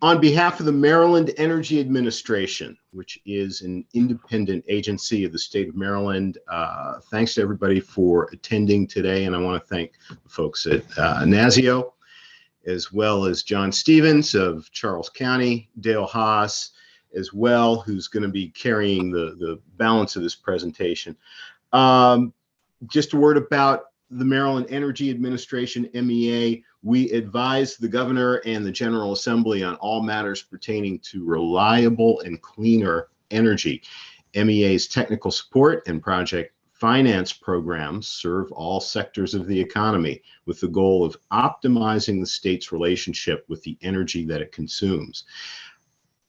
On behalf of the Maryland Energy Administration, which is an independent agency of the state of Maryland, thanks to everybody for attending today. And I want to thank the folks at NASIO, as well as John Stevens of Charles County, Dale Haas, as well, who's going to be carrying the balance of this presentation. Just a word about the Maryland Energy Administration, MEA. We advise the governor and the General Assembly on all matters pertaining to reliable and cleaner energy. MEA's technical support and project finance programs serve all sectors of the economy with the goal of optimizing the state's relationship with the energy that it consumes.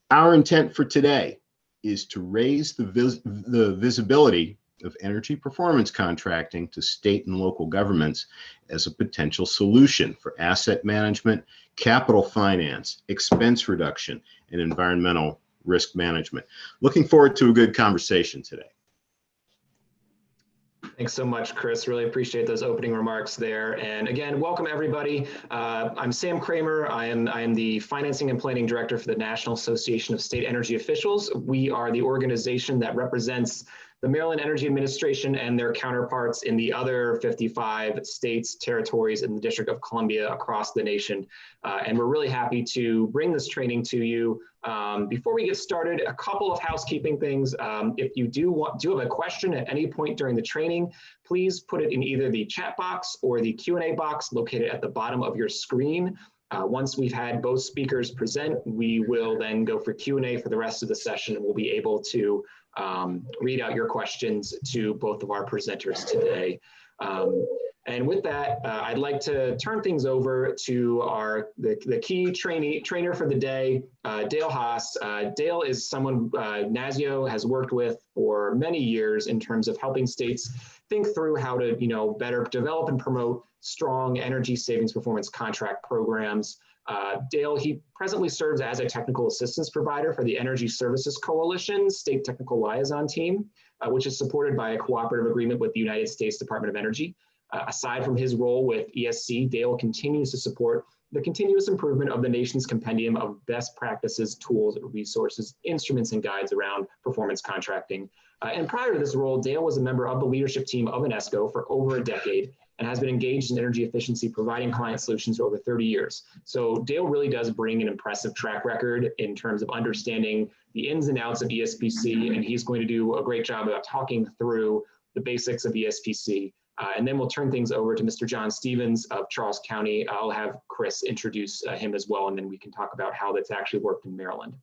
Our intent for today is to raise the visibility of energy performance contracting to state and local governments as a potential solution for asset management, capital finance, expense reduction, and environmental risk management. Looking forward to a good conversation today. Thanks so much, Chris. Really appreciate those opening remarks there. And again, welcome everybody. I'm Sam Kramer. I am the Financing and Planning Director for the National Association of State Energy Officials. We are the organization that represents the Maryland Energy Administration and their counterparts in the other 55 states, territories, and the District of Columbia across the nation. And we're really happy to bring this training to you. Before we get started, a couple of housekeeping things. If you do have a question at any point during the training, please put it in either the chat box or the Q&A box located at the bottom of your screen. Once we've had both speakers present, we will then go for Q&A for the rest of the session, and we'll be able to read out your questions to both of our presenters today. And with that, I'd like to turn things over to the key trainer for the day, Dale Haas. Dale is someone NASIO has worked with for many years in terms of helping states think through how to better develop and promote strong energy savings performance contract programs. Dale, he presently serves as a technical assistance provider for the Energy Services Coalition State Technical Liaison Team, which is supported by a cooperative agreement with the United States Department of Energy. Aside from his role with ESC, Dale continues to support the continuous improvement of the nation's compendium of best practices, tools, resources, instruments, and guides around performance contracting. And prior to this role, Dale was a member of the leadership team of Esko for over a decade and has been engaged in energy efficiency, providing client solutions for over 30 years. So Dale really does bring an impressive track record in terms of understanding the ins and outs of ESPC, and he's going to do a great job about talking through the basics of ESPC. And then we'll turn things over to Mr. John Stevens of Charles County. I'll have Chris introduce him as well, and then we can talk about how that's actually worked in Maryland.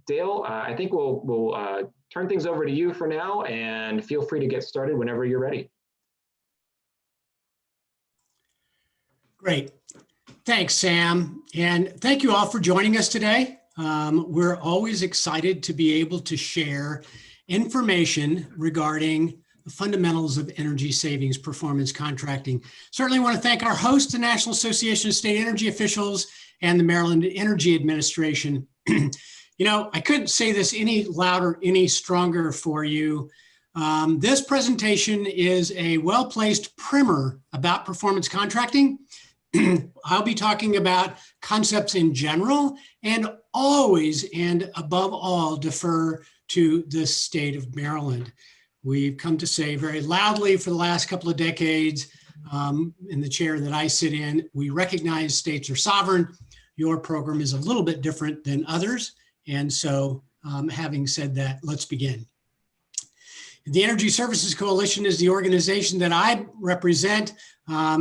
Dale, I think we'll turn things over to you for now, and feel free to get started whenever you're ready. Great. Thanks, Sam. And thank you all for joining us today. We're always excited to be able to share information regarding the fundamentals of energy savings performance contracting. Certainly want to thank our host, the National Association of State Energy Officials and the Maryland Energy Administration. I couldn't say this any louder, any stronger for you. This presentation is a well-placed primer about performance contracting. I'll be talking about concepts in general and always and above all defer to the state of Maryland. We've come to say very loudly for the last couple of decades in the chair that I sit in, we recognize states are sovereign. Your program is a little bit different than others. And so having said that, let's begin. The Energy Services Coalition is the organization that I represent.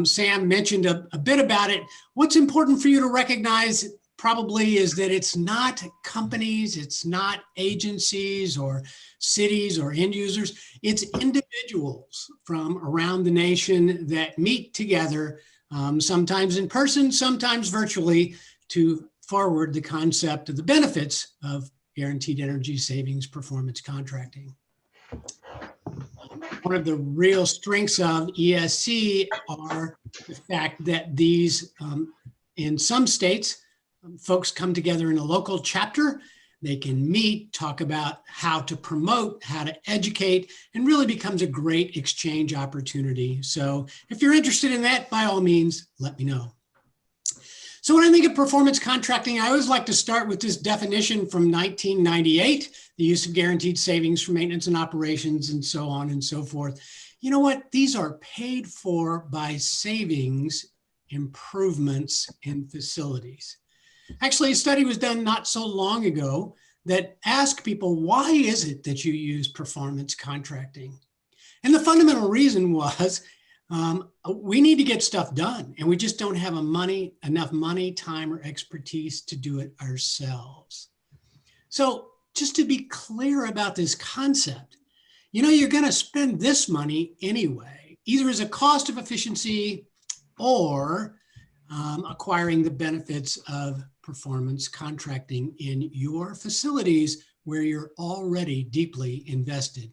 Sam mentioned a bit about it. What's important for you to recognize probably is that it's not companies, it's not agencies or cities or end users, it's individuals from around the nation that meet together, sometimes in person, sometimes virtually, to forward the concept of the benefits of guaranteed energy savings performance contracting. One of the real strengths of ESC are the fact that these, in some states, folks come together in a local chapter. They can meet, talk about how to promote, how to educate, and really becomes a great exchange opportunity. So if you're interested in that, by all means, let me know. So when I think of performance contracting, I always like to start with this definition from 1998, the use of guaranteed savings for maintenance and operations and so on and so forth. You know what? These are paid for by savings, improvements in facilities. Actually, a study was done not so long ago that asked people, why is it that you use performance contracting? And the fundamental reason was we need to get stuff done, and we just don't have enough money, time, or expertise to do it ourselves. So just to be clear about this concept, you know, you're going to spend this money anyway, either as a cost of efficiency or acquiring the benefits of performance contracting in your facilities where you're already deeply invested.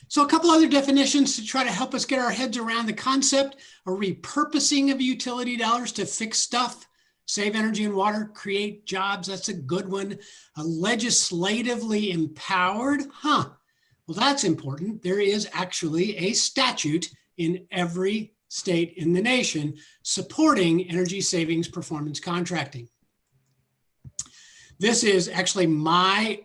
So a couple other definitions to try to help us get our heads around the concept: a repurposing of utility dollars to fix stuff, save energy and water, create jobs. That's a good one. A legislatively empowered, well, that's important. There is actually a statute in every state in the nation supporting energy savings performance contracting. This is actually my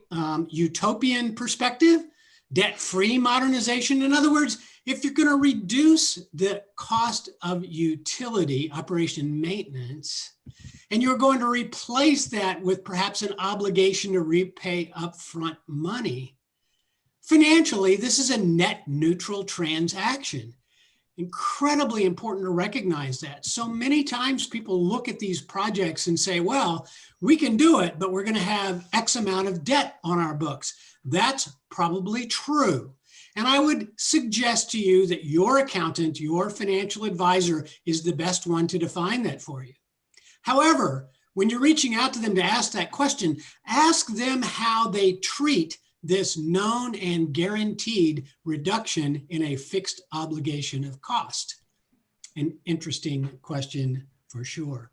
utopian perspective. Debt-free modernization. In other words, if you're going to reduce the cost of utility operation maintenance, and you're going to replace that with perhaps an obligation to repay upfront money, financially, this is a net neutral transaction. Incredibly important to recognize that. So many times people look at these projects and say, well, we can do it, but we're going to have X amount of debt on our books. That's probably true. And I would suggest to you that your accountant, your financial advisor, is the best one to define that for you. However, when you're reaching out to them to ask that question, ask them how they treat this known and guaranteed reduction in a fixed obligation of cost. An interesting question for sure.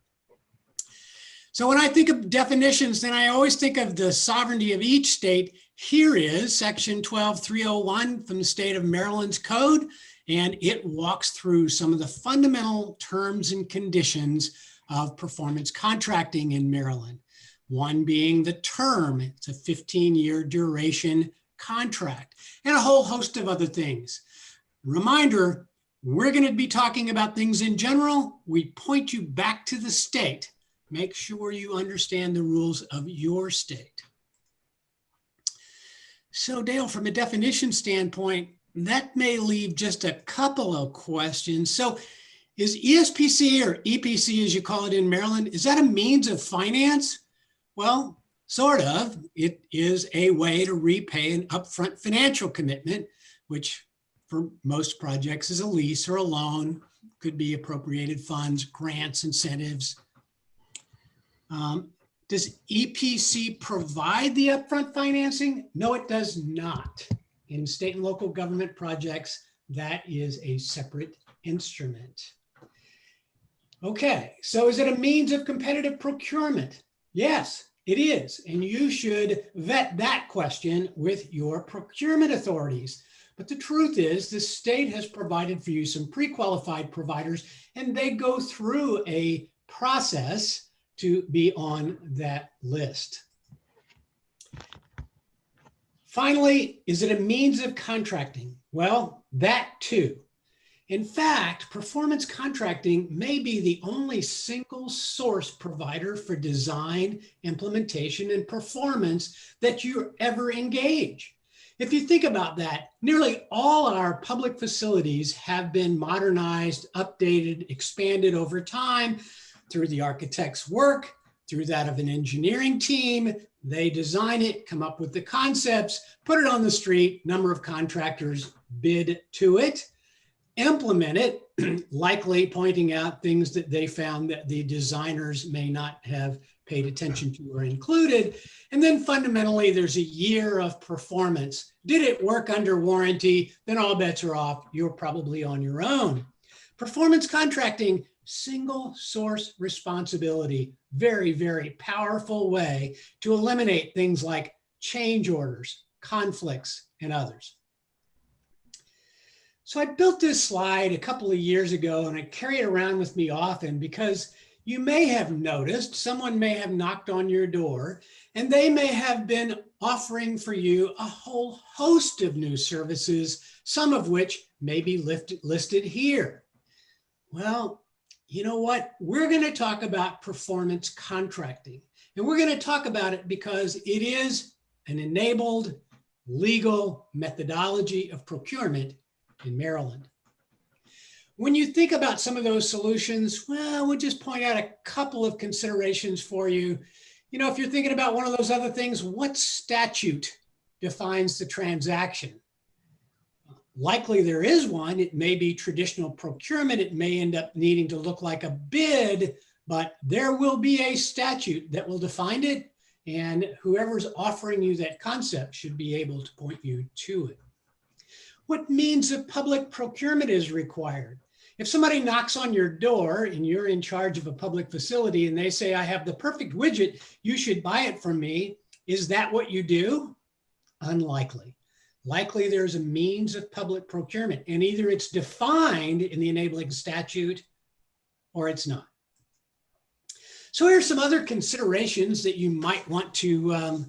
So when I think of definitions, then I always think of the sovereignty of each state. Here is section 12301 from the state of Maryland's code, and it walks through some of the fundamental terms and conditions of performance contracting in Maryland. One being the term, it's a 15-year duration contract, and a whole host of other things. Reminder, we're going to be talking about things in general. We point you back to the state. Make sure you understand the rules of your state. So Dale, from a definition standpoint, that may leave just a couple of questions. So is ESPC, or EPC as you call it in Maryland, is that a means of finance? Well, sort of. It is a way to repay an upfront financial commitment, which for most projects is a lease or a loan, could be appropriated funds, grants, incentives. Does EPC provide the upfront financing? No, it does not. In state and local government projects, that is a separate instrument. Okay, so is it a means of competitive procurement? Yes, it is. And you should vet that question with your procurement authorities. But the truth is, the state has provided for you some pre-qualified providers, and they go through a process to be on that list. Finally, is it a means of contracting? Well, that too. In fact, performance contracting may be the only single source provider for design, implementation, and performance that you ever engage. If you think about that, nearly all our public facilities have been modernized, updated, expanded over time through the architect's work, through that of an engineering team. They design it, come up with the concepts, put it on the street, number of contractors bid to it, implement it, likely pointing out things that they found that the designers may not have paid attention to or included. And then fundamentally, there's a year of performance. Did it work under warranty? Then all bets are off. You're probably on your own. Performance contracting, single source responsibility, very, very powerful way to eliminate things like change orders, conflicts, and others. So I built this slide a couple of years ago, and I carry it around with me often because, you may have noticed someone may have knocked on your door and they may have been offering for you a whole host of new services, some of which may be listed here. Well, you know what? We're going to talk about performance contracting, and we're going to talk about it because it is an enabled legal methodology of procurement in Maryland. When you think about some of those solutions, well, we'll just point out a couple of considerations for you. You know, if you're thinking about one of those other things, what statute defines the transaction? Likely there is one. It may be traditional procurement. It may end up needing to look like a bid, but there will be a statute that will define it, and whoever's offering you that concept should be able to point you to it. What means of public procurement is required? If somebody knocks on your door and you're in charge of a public facility and they say, I have the perfect widget, you should buy it from me, is that what you do? Unlikely. Likely there's a means of public procurement, and either it's defined in the enabling statute or it's not. So here's some other considerations that you might want to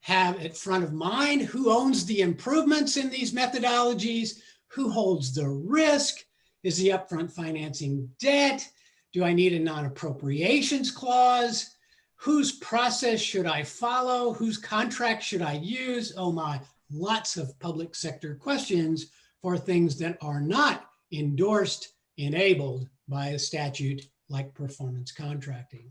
have at front of mind. Who owns the improvements in these methodologies? Who holds the risk? Is the upfront financing debt? Do I need a non-appropriations clause? Whose process should I follow? Whose contract should I use? Oh my, lots of public sector questions for things that are not endorsed, enabled by a statute like performance contracting.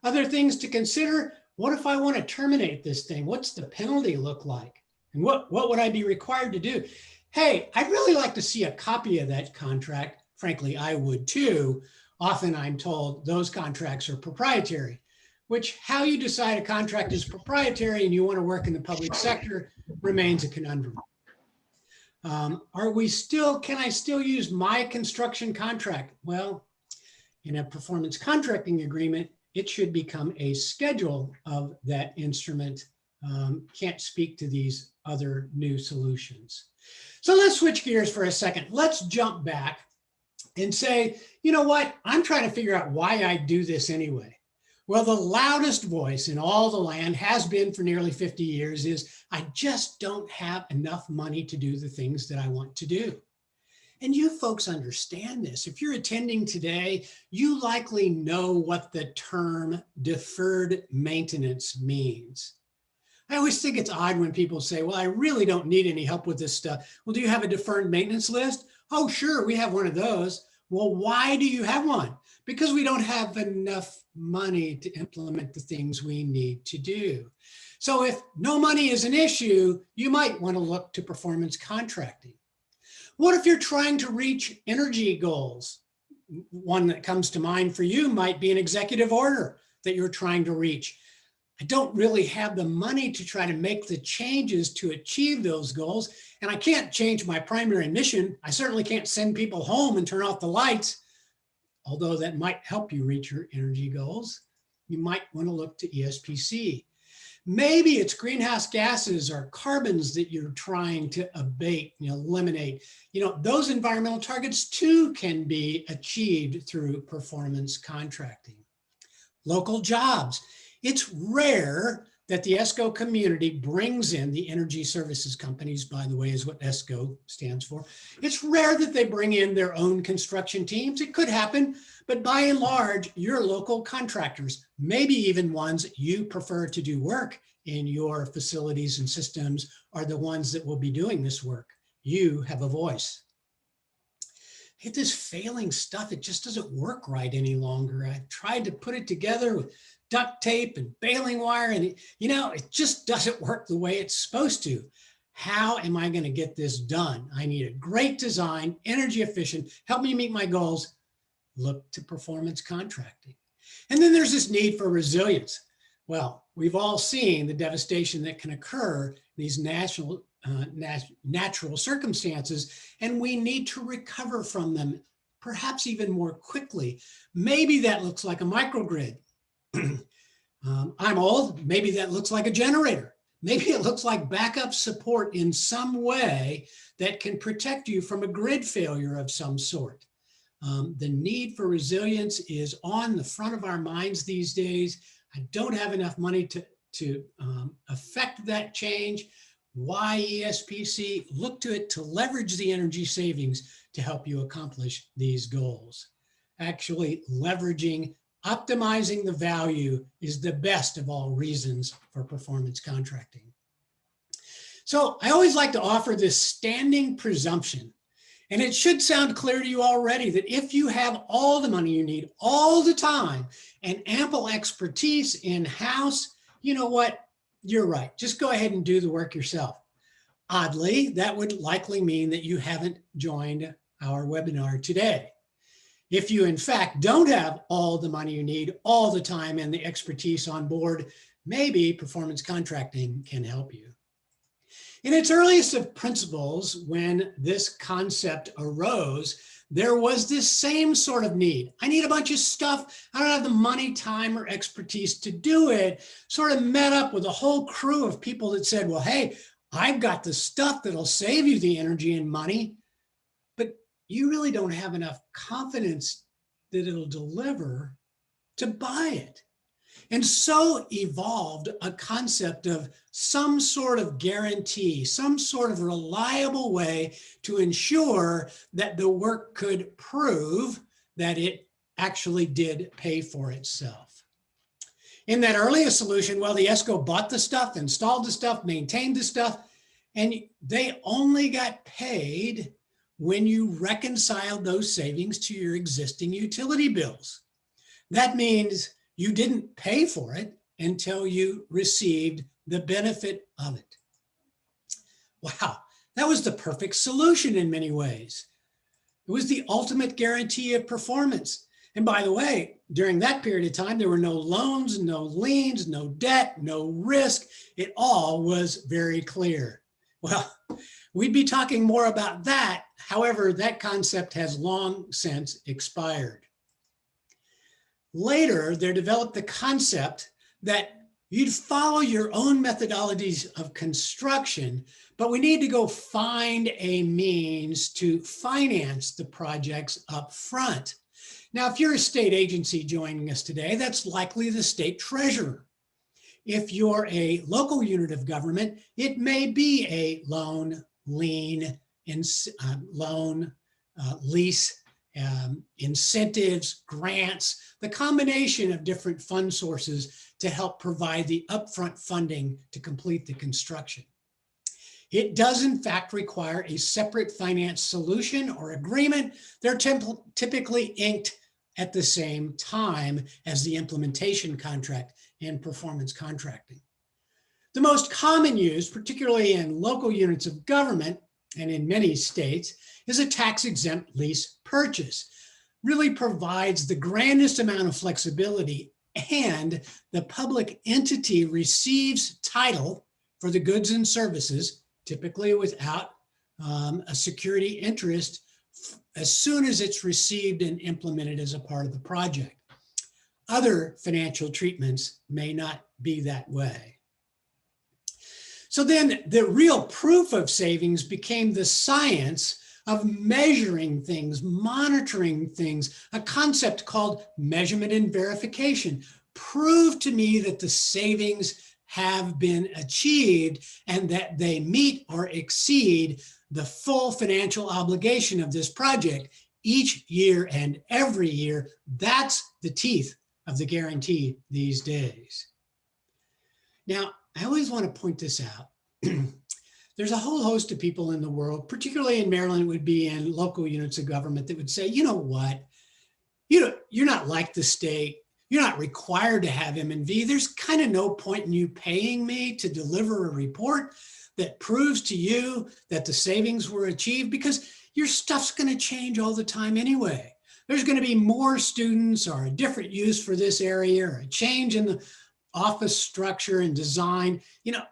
Other things to consider: what if I want to terminate this thing? What's the penalty look like? And what would I be required to do? Hey, I'd really like to see a copy of that contract. Frankly, I would too. Often I'm told those contracts are proprietary, which how you decide a contract is proprietary and you want to work in the public sector remains a conundrum. Can I still use my construction contract? Well, in a performance contracting agreement, it should become a schedule of that instrument. Can't speak to these other new solutions. So let's switch gears for a second. Let's jump back and say, you know what? I'm trying to figure out why I do this anyway. Well, the loudest voice in all the land has been for nearly 50 years is, I just don't have enough money to do the things that I want to do. And you folks understand this. If you're attending today, you likely know what the term deferred maintenance means. I always think it's odd when people say, well, I really don't need any help with this stuff. Well, do you have a deferred maintenance list? Oh, sure, we have one of those. Well, why do you have one? Because we don't have enough money to implement the things we need to do. So if no money is an issue, you might want to look to performance contracting. What if you're trying to reach energy goals? One that comes to mind for you might be an executive order that you're trying to reach. I don't really have the money to try to make the changes to achieve those goals, and I can't change my primary mission. I certainly can't send people home and turn off the lights, although that might help you reach your energy goals. You might want to look to ESPC. Maybe it's greenhouse gases or carbons that you're trying to abate, eliminate. Those environmental targets too can be achieved through performance contracting. Local jobs. It's rare that the Esko community brings in the energy services companies, by the way, is what Esko stands for. It's rare that they bring in their own construction teams. It could happen, but by and large, your local contractors, maybe even ones you prefer to do work in your facilities and systems, are the ones that will be doing this work. You have a voice. Hey, this failing stuff, it just doesn't work right any longer. I've tried to put it together with duct tape and baling wire, and it just doesn't work the way it's supposed to. How am I going to get this done? I need a great design, energy efficient, help me meet my goals. Look to performance contracting. And then there's this need for resilience. Well, we've all seen the devastation that can occur in these natural circumstances, and we need to recover from them, perhaps even more quickly. Maybe that looks like a microgrid. I'm old, maybe that looks like a generator. Maybe it looks like backup support in some way that can protect you from a grid failure of some sort. The need for resilience is on the front of our minds these days. I don't have enough money to affect that change. Why ESPC? Look to it to leverage the energy savings to help you accomplish these goals. Actually, optimizing the value is the best of all reasons for performance contracting. So I always like to offer this standing presumption, and it should sound clear to you already that if you have all the money you need all the time and ample expertise in-house, you know what? You're right. Just go ahead and do the work yourself. Oddly, that would likely mean that you haven't joined our webinar today. If you, in fact, don't have all the money you need all the time and the expertise on board, maybe performance contracting can help you. In its earliest of principles, when this concept arose, there was this same sort of need. I need a bunch of stuff. I don't have the money, time, or expertise to do it. Sort of met up with a whole crew of people that said, well, hey, I've got the stuff that'll save you the energy and money, but you really don't have enough confidence that it'll deliver to buy it. And so evolved a concept of some sort of guarantee, some sort of reliable way to ensure that the work could prove that it actually did pay for itself. In that earliest solution, well, the Esko bought the stuff, installed the stuff, maintained the stuff, and they only got paid when you reconciled those savings to your existing utility bills. That means you didn't pay for it until you received the benefit of it. Wow, that was the perfect solution in many ways. It was the ultimate guarantee of performance. And by the way, during that period of time, there were no loans, no liens, no debt, no risk. It all was very clear. Well, we'd be talking more about that. However, that concept has long since expired. Later, there developed the concept that you'd follow your own methodologies of construction, but we need to go find a means to finance the projects up front. Now, if you're a state agency joining us today, that's likely the state treasurer. If you're a local unit of government, it may be a loan, lien, lease, incentives, grants, the combination of different fund sources to help provide the upfront funding to complete the construction. It does in fact require a separate finance solution or agreement. They're typically inked at the same time as the implementation contract in performance contracting. The most common use, particularly in local units of government and in many states, is a tax-exempt lease purchase. Really provides the grandest amount of flexibility, and the public entity receives title for the goods and services, typically without a security interest, as soon as it's received and implemented as a part of the project. Other financial treatments may not be that way. So then the real proof of savings became the science of measuring things, monitoring things, a concept called measurement and verification. Prove to me that the savings have been achieved and that they meet or exceed the full financial obligation of this project each year and every year. That's the teeth of the guarantee these days. Now, I always want to point this out. There's a whole host of people in the world, particularly in Maryland, would be in local units of government that would say, you know what, you're not like the state. You're not required to have M&V. There's kind of no point in you paying me to deliver a report that proves to you that the savings were achieved, because your stuff's going to change all the time anyway. There's going to be more students or a different use for this area or a change in the office structure and design. You know,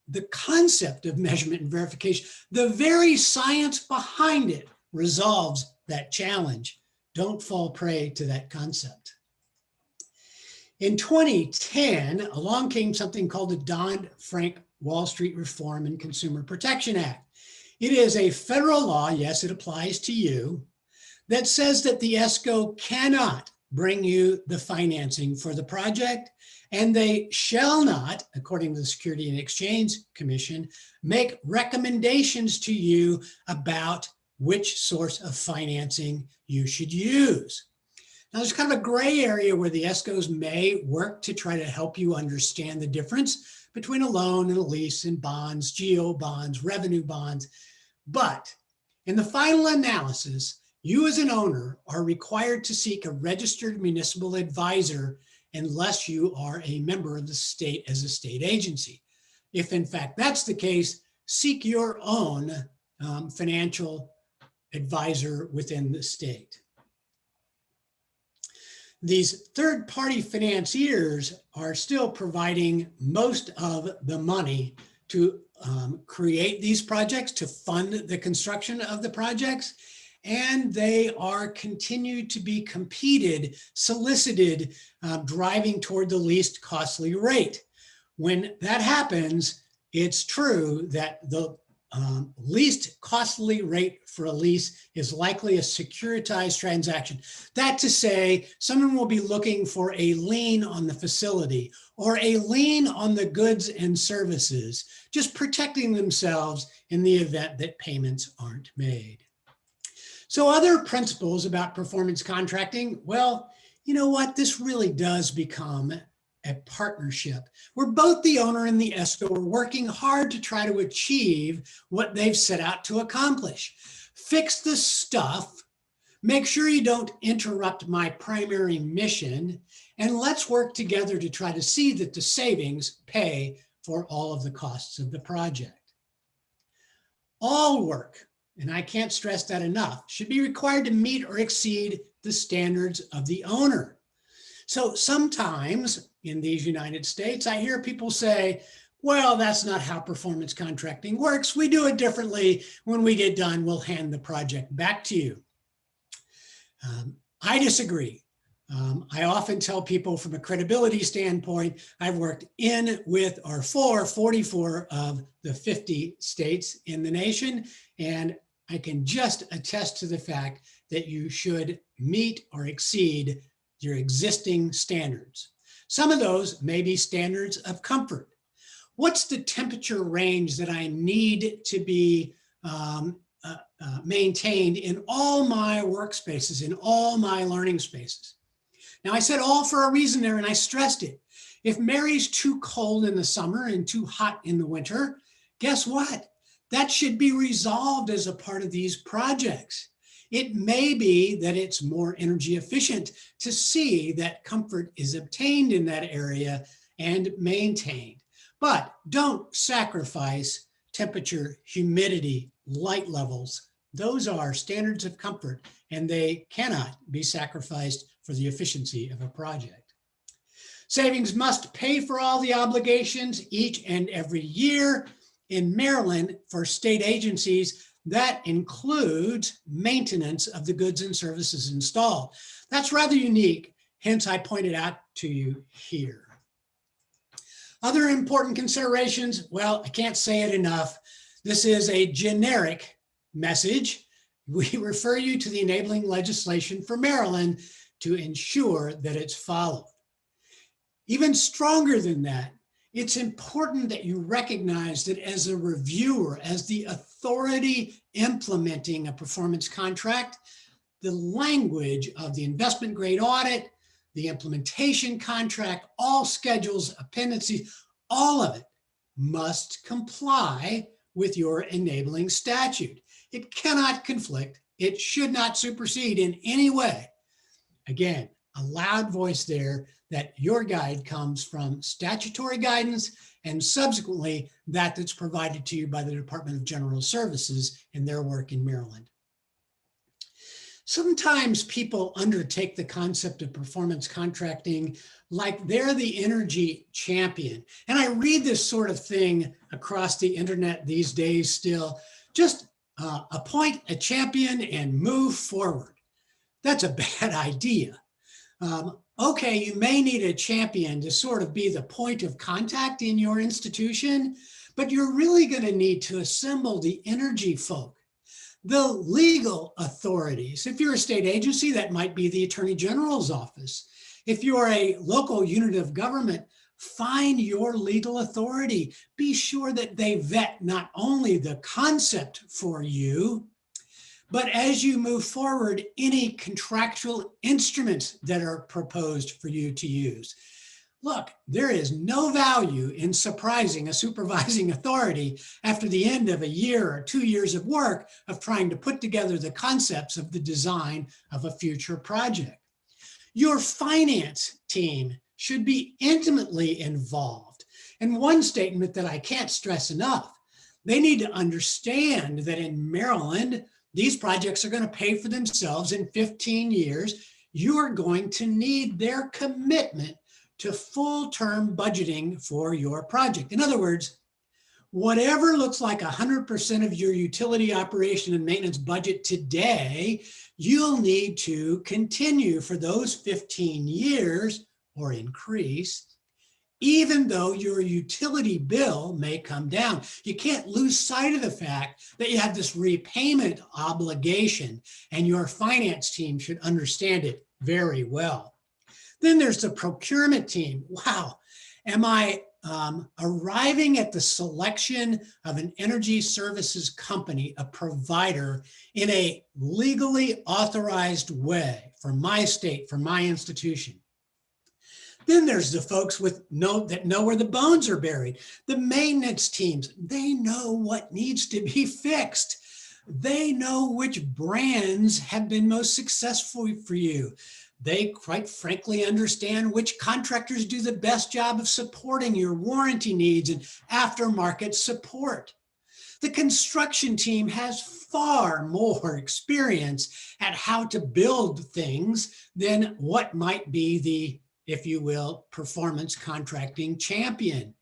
the concept of measurement and verification, the very science behind it resolves that challenge. Don't fall prey to that concept. In 2010, along came something called the Dodd-Frank Wall Street Reform and Consumer Protection Act. It is a federal law, yes, it applies to you, that says that the Esko cannot bring you the financing for the project, and they shall not, according to the Security and Exchange Commission, make recommendations to you about which source of financing you should use. Now, there's kind of a gray area where the Eskos may work to try to help you understand the difference between a loan and a lease and bonds, GO bonds, revenue bonds. But in the final analysis, you as an owner are required to seek a registered municipal advisor unless you are a member of the state as a state agency. If in fact that's the case, seek your own financial advisor within the state. These third-party financiers are still providing most of the money to create these projects, to fund the construction of the projects, and they are continued to be competed, solicited, driving toward the least costly rate. When that happens, it's true that the least costly rate for a lease is likely a securitized transaction. That to say, someone will be looking for a lien on the facility or a lien on the goods and services, just protecting themselves in the event that payments aren't made. So other principles about performance contracting, well, you know what? This really does become a partnership where both the owner and the Esko are working hard to try to achieve what they've set out to accomplish. Fix the stuff, make sure you don't interrupt my primary mission, and let's work together to try to see that the savings pay for all of the costs of the project. All work, and I can't stress that enough, should be required to meet or exceed the standards of the owner. So sometimes in these United States, I hear people say, well, that's not how performance contracting works. We do it differently. When we get done, we'll hand the project back to you. I disagree. I often tell people from a credibility standpoint, I've worked in, with, or for 44 of the 50 states in the nation, and I can just attest to the fact that you should meet or exceed your existing standards. Some of those may be standards of comfort. What's the temperature range that I need to be maintained in all my workspaces, in all my learning spaces? Now, I said all for a reason there, and I stressed it. If Mary's too cold in the summer and too hot in the winter, guess what? That should be resolved as a part of these projects. It may be that it's more energy efficient to see that comfort is obtained in that area and maintained. But don't sacrifice temperature, humidity, light levels. Those are standards of comfort, and they cannot be sacrificed for the efficiency of a project. Savings must pay for all the obligations each and every year. In Maryland, for state agencies, that includes maintenance of the goods and services installed. That's rather unique, hence I pointed out to you here. Other important considerations, well, I can't say it enough. This is a generic message. We refer you to the enabling legislation for Maryland to ensure that it's followed. Even stronger than that, it's important that you recognize that as a reviewer, as the authority implementing a performance contract, the language of the investment grade audit, the implementation contract, all schedules, appendices, all of it must comply with your enabling statute. It cannot conflict. It should not supersede in any way. Again, a loud voice there that your guide comes from statutory guidance and subsequently that's provided to you by the Department of General Services in their work in Maryland. Sometimes people undertake the concept of performance contracting like they're the energy champion. And I read this sort of thing across the internet these days still. Just appoint a champion and move forward. That's a bad idea. Okay, you may need a champion to sort of be the point of contact in your institution, but you're really going to need to assemble the energy folk, The legal authorities. If you're a state agency, that might be the Attorney General's office. If you're a local unit of government, find your legal authority. Be sure that they vet not only the concept for you, but as you move forward, any contractual instruments that are proposed for you to use. Look, there is no value in surprising a supervising authority after the end of a year or 2 years of work of trying to put together the concepts of the design of a future project. Your finance team should be intimately involved. And one statement that I can't stress enough, they need to understand that in Maryland, these projects are going to pay for themselves in 15 years. You are going to need their commitment to full-term budgeting for your project. In other words, whatever looks like 100% of your utility operation and maintenance budget today, you'll need to continue for those 15 years or increase, even though your utility bill may come down. You can't lose sight of the fact that you have this repayment obligation, and your finance team should understand it very well. Then there's the procurement team. Wow, am I arriving at the selection of an energy services company, a provider, in a legally authorized way for my state, for my institution? Then there's the folks that know where the bones are buried. The maintenance teams, they know what needs to be fixed. They know which brands have been most successful for you. They quite frankly understand which contractors do the best job of supporting your warranty needs and aftermarket support. The construction team has far more experience at how to build things than what might be the, if you will, performance contracting champion.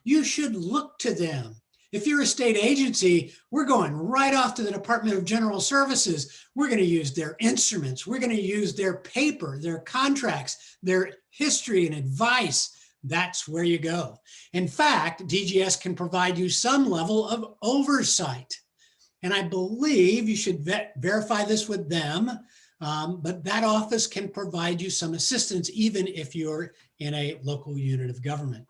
You should look to them. If you're a state agency, we're going right off to the Department of General Services. We're going to use their instruments. We're going to use their paper, their contracts, their history and advice. That's where you go. In fact, DGS can provide you some level of oversight. And I believe you should verify this with them, but that office can provide you some assistance even if you're in a local unit of government.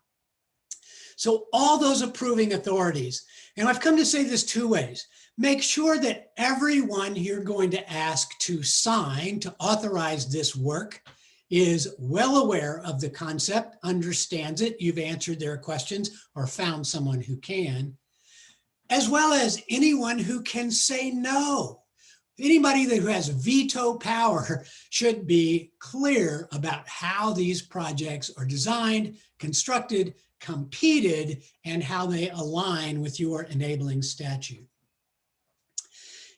So all those approving authorities, and I've come to say this two ways. Make sure that everyone you're going to ask to sign to authorize this work is well aware of the concept, understands it, you've answered their questions or found someone who can, as well as anyone who can say no. Anybody who has veto power should be clear about how these projects are designed, constructed, competed, and how they align with your enabling statute.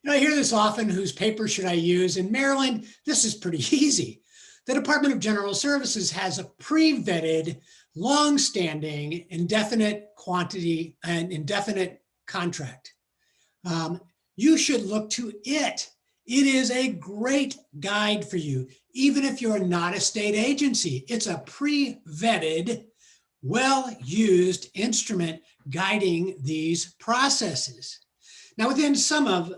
You know, I hear this often, whose paper should I use? In Maryland, this is pretty easy. The Department of General Services has a pre-vetted, long-standing, indefinite quantity and indefinite contract. You should look to it. It is a great guide for you, even if you're not a state agency. It's a pre-vetted, well-used instrument guiding these processes. Now, within some of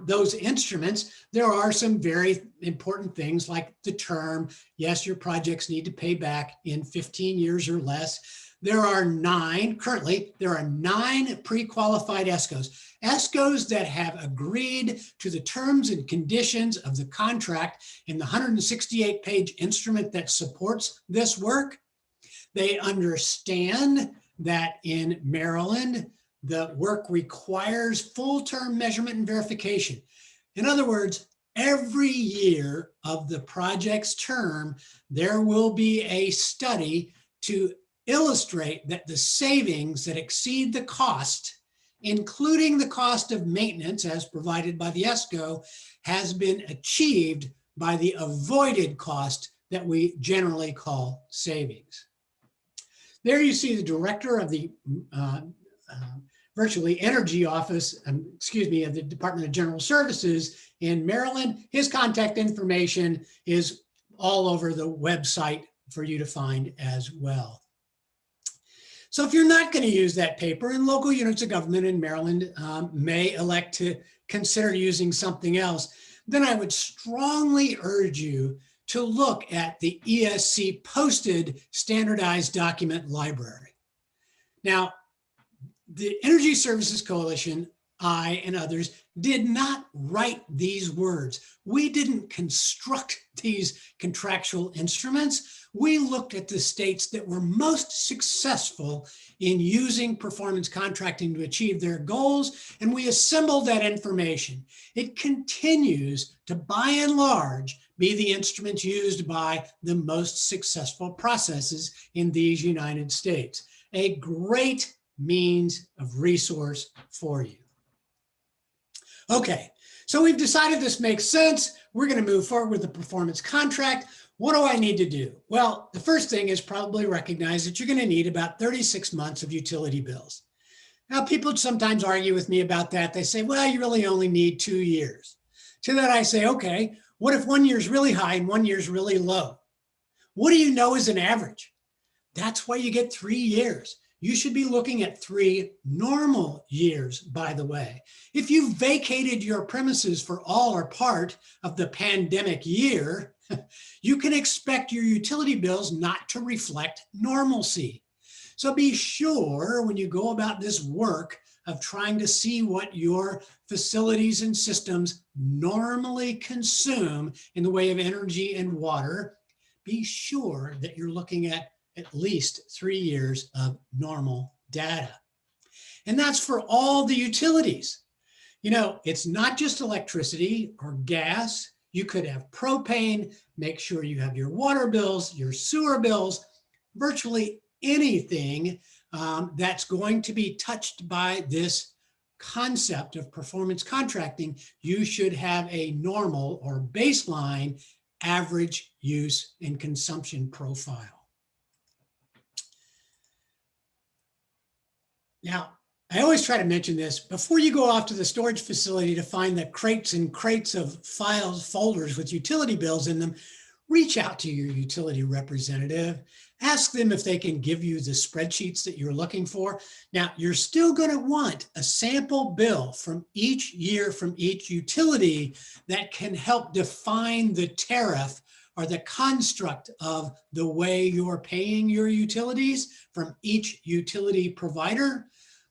those instruments, there are some very important things like the term. Yes, your projects need to pay back in 15 years or less. There are currently there are 9 pre-qualified Eskos. Eskos that have agreed to the terms and conditions of the contract in the 168-page instrument that supports this work. They understand that in Maryland, the work requires full-term measurement and verification. In other words, every year of the project's term, there will be a study to illustrate that the savings that exceed the cost, including the cost of maintenance as provided by the Esko, has been achieved by the avoided cost that we generally call savings. There you see the director of the virtually energy office, of the Department of General Services in Maryland. His contact information is all over the website for you to find as well. So if you're not going to use that paper, and local units of government in Maryland may elect to consider using something else, then I would strongly urge you to look at the ESC posted standardized document library. Now, the Energy Services Coalition, I and others, did not write these words. We didn't construct these contractual instruments. We looked at the states that were most successful in using performance contracting to achieve their goals, and we assembled that information. It continues to, by and large, be the instruments used by the most successful processes in these United States. A great means of resource for you. Okay, so we've decided this makes sense. We're going to move forward with the performance contract. What do I need to do? Well, the first thing is probably recognize that you're going to need about 36 months of utility bills. Now, people sometimes argue with me about that. They say, well, you really only need 2 years. To that I say, okay, what if 1 year is really high and 1 year is really low? What do you know is an average? That's why you get 3 years. You should be looking at 3 normal years, by the way. If you vacated your premises for all or part of the pandemic year, you can expect your utility bills not to reflect normalcy. So be sure when you go about this work of trying to see what your facilities and systems normally consume in the way of energy and water, be sure that you're looking at least 3 years of normal data. And that's for all the utilities. You know, it's not just electricity or gas. You could have propane. Make sure you have your water bills, your sewer bills, virtually anything that's going to be touched by this concept of performance contracting. You should have a normal or baseline average use and consumption profile. Now, I always try to mention this before you go off to the storage facility to find the crates and crates of files, folders with utility bills in them. Reach out to your utility representative. Ask them if they can give you the spreadsheets that you're looking for. Now, you're still going to want a sample bill from each year from each utility that can help define the tariff or the construct of the way you're paying your utilities from each utility provider.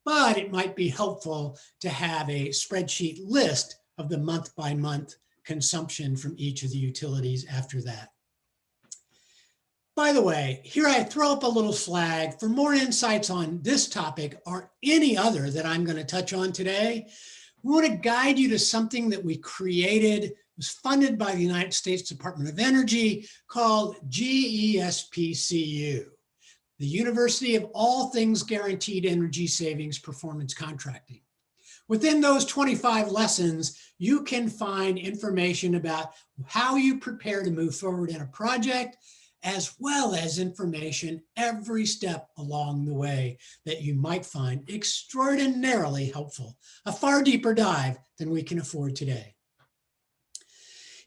But it might be helpful to have a spreadsheet list of the month by month consumption from each of the utilities after that. By the way, here I throw up a little flag for more insights on this topic or any other that I'm going to touch on today. We want to guide you to something that we created, was funded by the United States Department of Energy, called GESPCU. The University of All Things Guaranteed Energy Savings Performance Contracting. Within those 25 lessons, you can find information about how you prepare to move forward in a project, as well as information every step along the way that you might find extraordinarily helpful, a far deeper dive than we can afford today.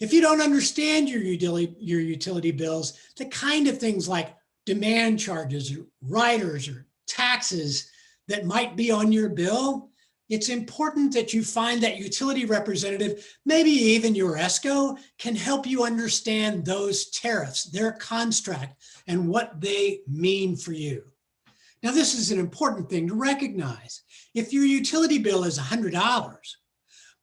If you don't understand your utility bills, the kind of things like demand charges, or riders, or taxes that might be on your bill, it's important that you find that utility representative, maybe even your Esko, can help you understand those tariffs, their construct, and what they mean for you. Now, this is an important thing to recognize. If your utility bill is $100,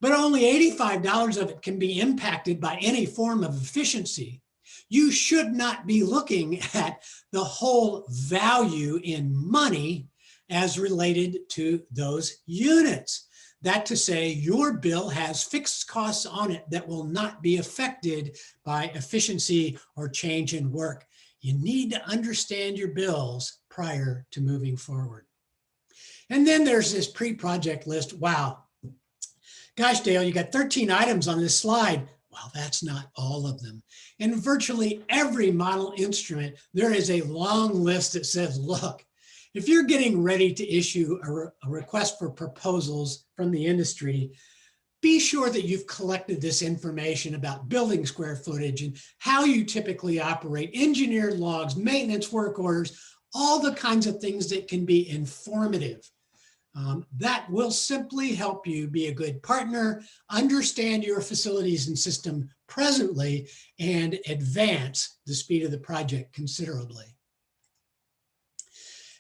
but only $85 of it can be impacted by any form of efficiency, you should not be looking at the whole value in money as related to those units. That to say, your bill has fixed costs on it that will not be affected by efficiency or change in work. You need to understand your bills prior to moving forward. And then there's this pre-project list. Wow. Gosh, Dale, you got 13 items on this slide. Well, that's not all of them. In virtually every model instrument, there is a long list that says, look, if you're getting ready to issue a request for proposals from the industry, be sure that you've collected this information about building square footage and how you typically operate, engineered logs, maintenance work orders, all the kinds of things that can be informative. That will simply help you be a good partner, understand your facilities and system presently, and advance the speed of the project considerably.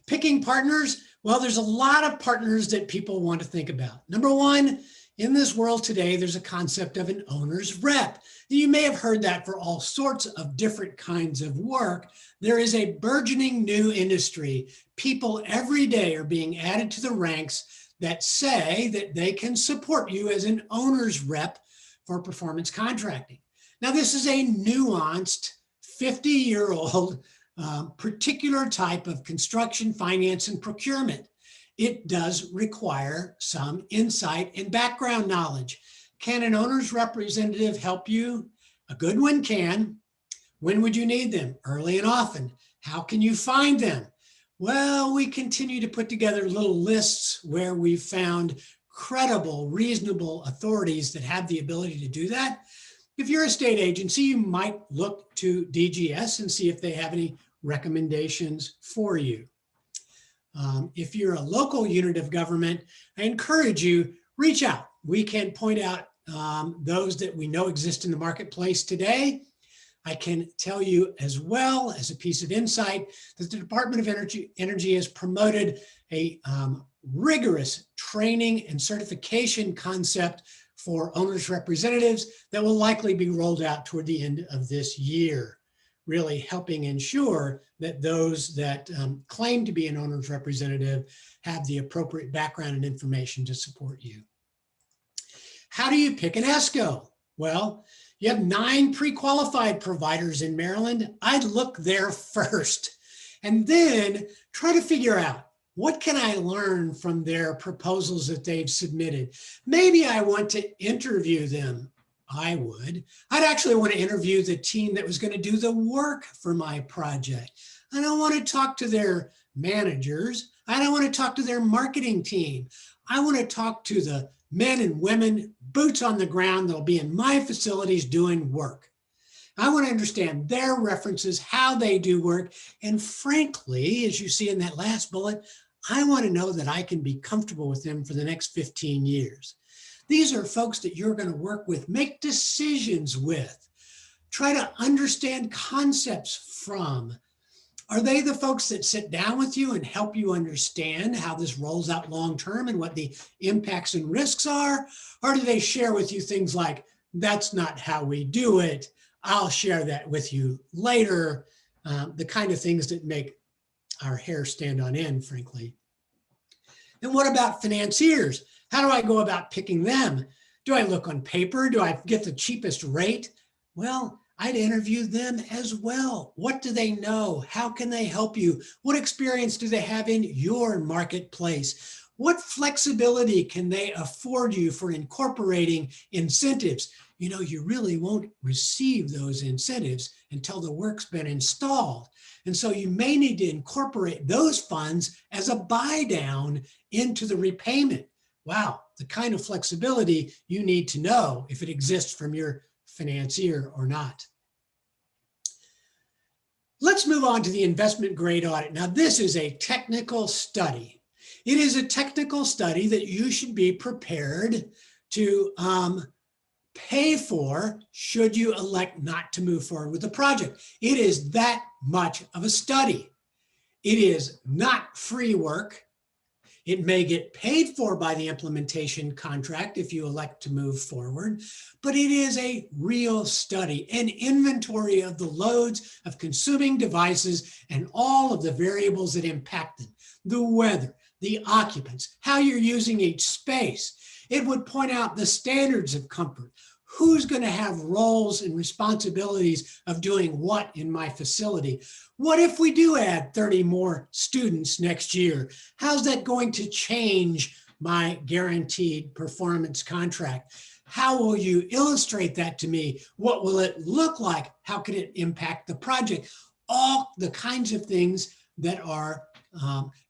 Picking partners, well, there's a lot of partners that people want to think about. Number one, in this world today, there's a concept of an owner's rep. You may have heard that for all sorts of different kinds of work. There is a burgeoning new industry. People every day are being added to the ranks that say that they can support you as an owner's rep for performance contracting. Now, this is a nuanced 50-year-old particular type of construction, finance, and procurement. It does require some insight and background knowledge. Can an owner's representative help you? A good one can. When would you need them? Early and often. How can you find them? Well, we continue to put together little lists where we've found credible, reasonable authorities that have the ability to do that. If you're a state agency, you might look to DGS and see if they have any recommendations for you. If you're a local unit of government, I encourage you, reach out. We can point out those that we know exist in the marketplace today. I can tell you as well as a piece of insight that the Department of Energy has promoted a rigorous training and certification concept for owners' representatives that will likely be rolled out toward the end of this year, really helping ensure that those that claim to be an owner's representative have the appropriate background and information to support you. How do you pick an Esko? Well, you have 9 pre-qualified providers in Maryland. I'd look there first and then try to figure out, what can I learn from their proposals that they've submitted? Maybe I want to interview them. I would. I'd actually want to interview the team that was going to do the work for my project. I don't want to talk to their managers. I don't want to talk to their marketing team. I want to talk to the men and women, boots on the ground, that'll be in my facilities doing work. I want to understand their references, how they do work. And frankly, as you see in that last bullet, I want to know that I can be comfortable with them for the next 15 years. These are folks that you're going to work with, make decisions with, try to understand concepts from. Are they the folks that sit down with you and help you understand how this rolls out long-term and what the impacts and risks are? Or do they share with you things like, that's not how we do it, I'll share that with you later, the kind of things that make our hair stand on end, frankly. And what about financiers? How do I go about picking them? Do I look on paper? Do I get the cheapest rate? Well, I'd interview them as well. What do they know? How can they help you? What experience do they have in your marketplace? What flexibility can they afford you for incorporating incentives? You know, you really won't receive those incentives until the work's been installed. And so you may need to incorporate those funds as a buy down into the repayment. Wow, the kind of flexibility you need to know if it exists from your financier or not. Let's move on to the investment grade audit. Now, this is a technical study. It is a technical study that you should be prepared to pay for should you elect not to move forward with the project. It is that much of a study. It is not free work. It may get paid for by the implementation contract if you elect to move forward, but it is a real study, an inventory of the loads of consuming devices and all of the variables that impact them, the weather, the occupants, how you're using each space. It would point out the standards of comfort, who's going to have roles and responsibilities of doing what in my facility. What if we do add 30 more students next year? How's that going to change my guaranteed performance contract? How will you illustrate that to me? What will it look like? How can it impact the project? All the kinds of things that are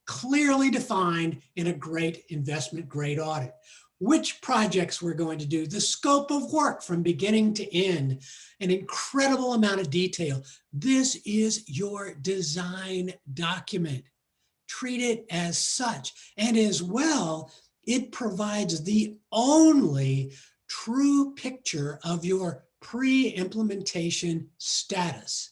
clearly defined in a great investment grade audit. Which projects we're going to do, the scope of work from beginning to end, an incredible amount of detail. This is your design document. treat it as such. And as well, it provides the only true picture of your pre-implementation status.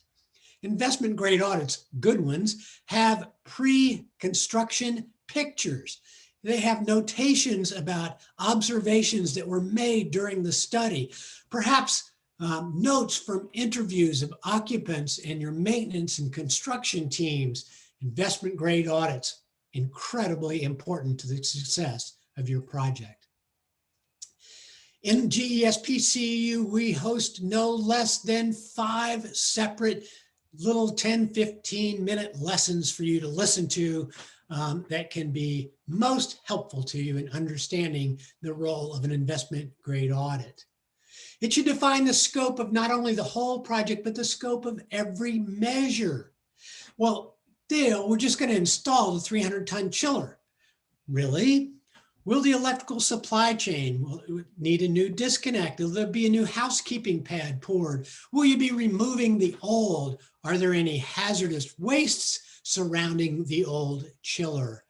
Investment grade audits, good ones, have pre-construction pictures. They have notations about observations that were made during the study, perhaps notes from interviews of occupants and your maintenance and construction teams. Investment grade audits, incredibly important to the success of your project. In GESPCU, we host no less than 5 separate little 10, 15-minute lessons for you to listen to that can be most helpful to you in understanding the role of an investment grade audit. It should define the scope of not only the whole project, but the scope of every measure. Well, Dale, we're just going to install the 300-ton chiller. Really? Will the electrical supply chain need a new disconnect? Will there be a new housekeeping pad poured? Will you be removing the old? Are there any hazardous wastes surrounding the old chiller?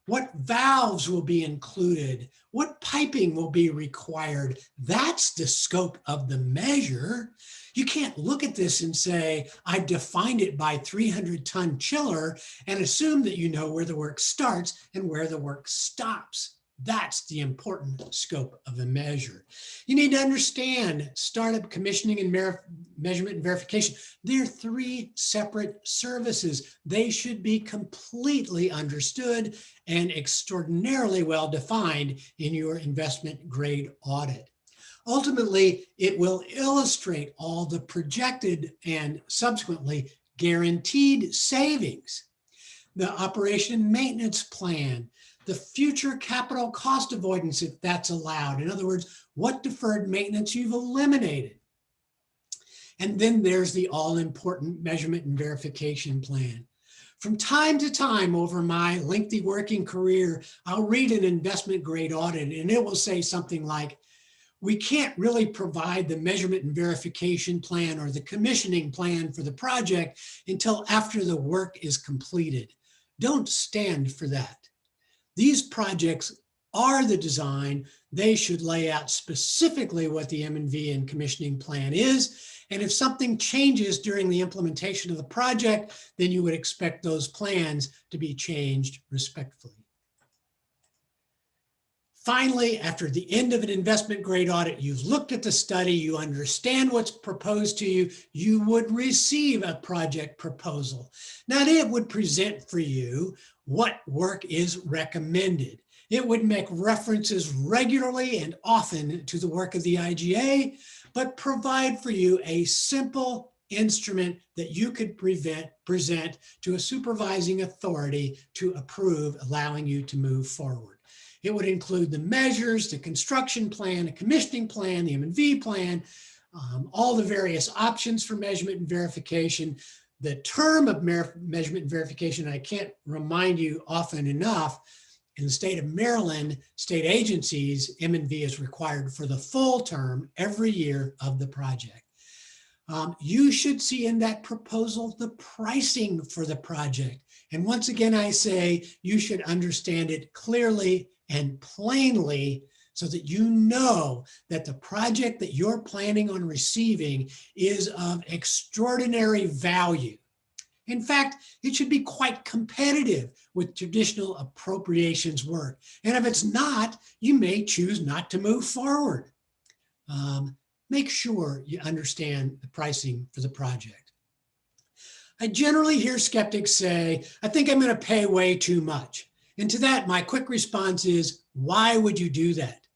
What valves will be included? What piping will be required? That's the scope of the measure. You can't look at this and say, I've defined it by 300-ton chiller and assume that you know where the work starts and where the work stops. That's the important scope of the measure. You need to understand startup, commissioning, and measurement and verification. They're 3 separate services. They should be completely understood and extraordinarily well defined in your investment grade audit. Ultimately, it will illustrate all the projected and subsequently guaranteed savings, the operation and maintenance plan, the future capital cost avoidance, if that's allowed. In other words, what deferred maintenance you've eliminated. And then there's the all-important measurement and verification plan. From time to time over my lengthy working career, I'll read an investment grade audit and it will say something like, we can't really provide the measurement and verification plan or the commissioning plan for the project until after the work is completed. Don't stand for that. These projects are the design. They should lay out specifically what the M&V and commissioning plan is. And if something changes during the implementation of the project, then you would expect those plans to be changed respectfully. Finally, after the end of an investment grade audit, you've looked at the study, you understand what's proposed to you, you would receive a project proposal. Now, it would present for you what work is recommended. It would make references regularly and often to the work of the IGA, but provide for you a simple instrument that you could present to a supervising authority to approve, allowing you to move forward. It would include the measures, the construction plan, a commissioning plan, the M&V plan, all the various options for measurement and verification, the term of measurement and verification. I can't remind you often enough, in the state of Maryland, state agencies, M&V is required for the full term every year of the project. You should see in that proposal the pricing for the project. And once again, I say you should understand it clearly and plainly so that you know that the project that you're planning on receiving is of extraordinary value. In fact, it should be quite competitive with traditional appropriations work. And if it's not, you may choose not to move forward. Make sure you understand the pricing for the project. I generally hear skeptics say, I think I'm going to pay way too much. And to that, my quick response is, why would you do that?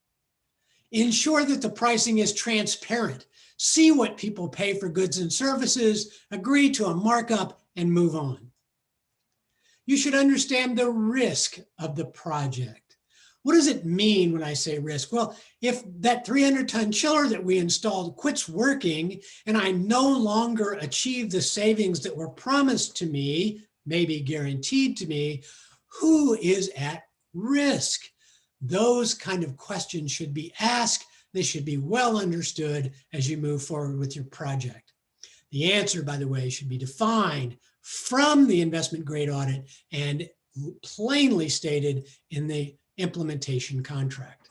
Ensure that the pricing is transparent. See what people pay for goods and services, agree to a markup, and move on. You should understand the risk of the project. What does it mean when I say risk? Well, if that 300-ton chiller that we installed quits working and I no longer achieve the savings that were promised to me, maybe guaranteed to me, who is at risk? Those kind of questions should be asked. They should be well understood as you move forward with your project. The answer, by the way, should be defined from the investment grade audit and plainly stated in the implementation contract.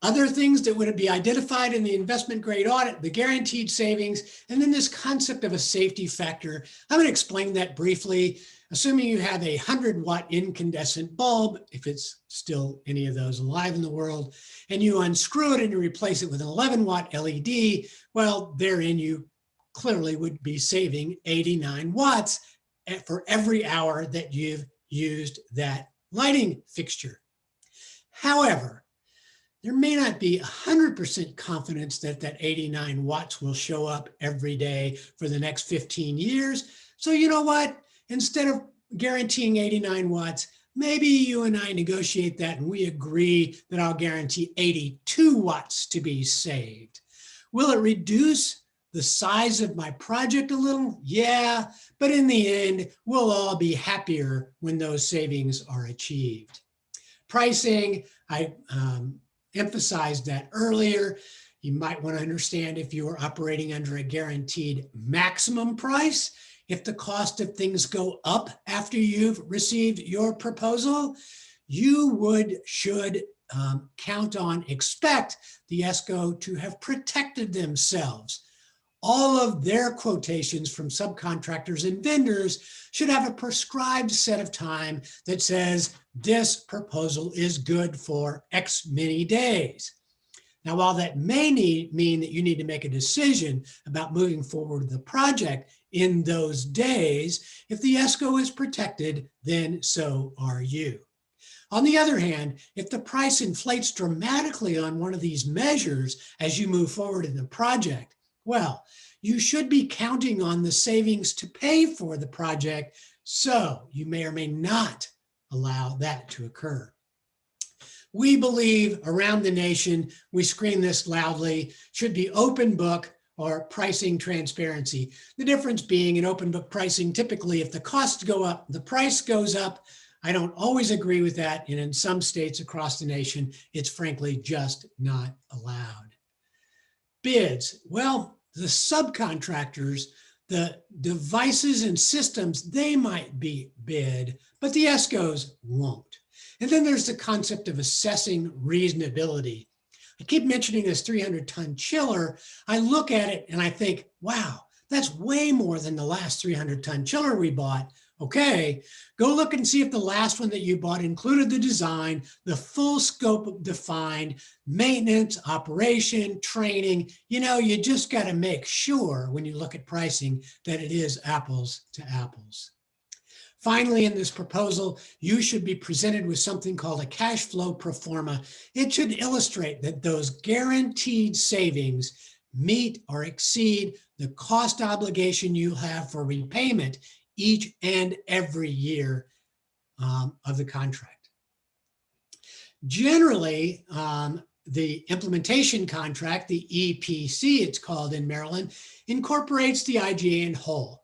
Other things that would be identified in the investment grade audit, the guaranteed savings, and then this concept of a safety factor. I'm going to explain that briefly. Assuming you have a 100-watt incandescent bulb, if it's still any of those alive in the world, and you unscrew it and you replace it with an 11-watt LED, well, therein you clearly would be saving 89 watts for every hour that you've used that lighting fixture. However, there may not be 100% confidence that that 89 watts will show up every day for the next 15 years. So you know what? Instead of guaranteeing 89 watts, maybe you and I negotiate that and we agree that I'll guarantee 82 watts to be saved. Will it reduce the size of my project a little? Yeah, but in the end, we'll all be happier when those savings are achieved. Pricing, I emphasized that earlier. You might want to understand if you are operating under a guaranteed maximum price. If the cost of things go up after you've received your proposal, you should expect the Esko to have protected themselves. All of their quotations from subcontractors and vendors should have a prescribed set of time that says this proposal is good for X many days. Now, while that may mean that you need to make a decision about moving forward with the project in those days, if the Esko is protected, then so are you. On the other hand, if the price inflates dramatically on one of these measures as you move forward in the project, well, you should be counting on the savings to pay for the project, so you may or may not allow that to occur. We believe around the nation, we scream this loudly, should be open book or pricing transparency. The difference being in open book pricing, typically if the costs go up, the price goes up. I don't always agree with that. And in some states across the nation, it's frankly just not allowed. Bids, well, the subcontractors, the devices and systems, they might be bid, but the Eskos won't. And then there's the concept of assessing reasonability. I keep mentioning this 300-ton chiller. I look at it and I think, wow, that's way more than the last 300-ton chiller we bought. Okay, go look and see if the last one that you bought included the design, the full scope defined, maintenance, operation, training. You know, you just got to make sure when you look at pricing that it is apples to apples. Finally, in this proposal, you should be presented with something called a cash flow pro forma. It should illustrate that those guaranteed savings meet or exceed the cost obligation you have for repayment each and every year of the contract. Generally, the implementation contract, the EPC it's called in Maryland, incorporates the IGA in whole.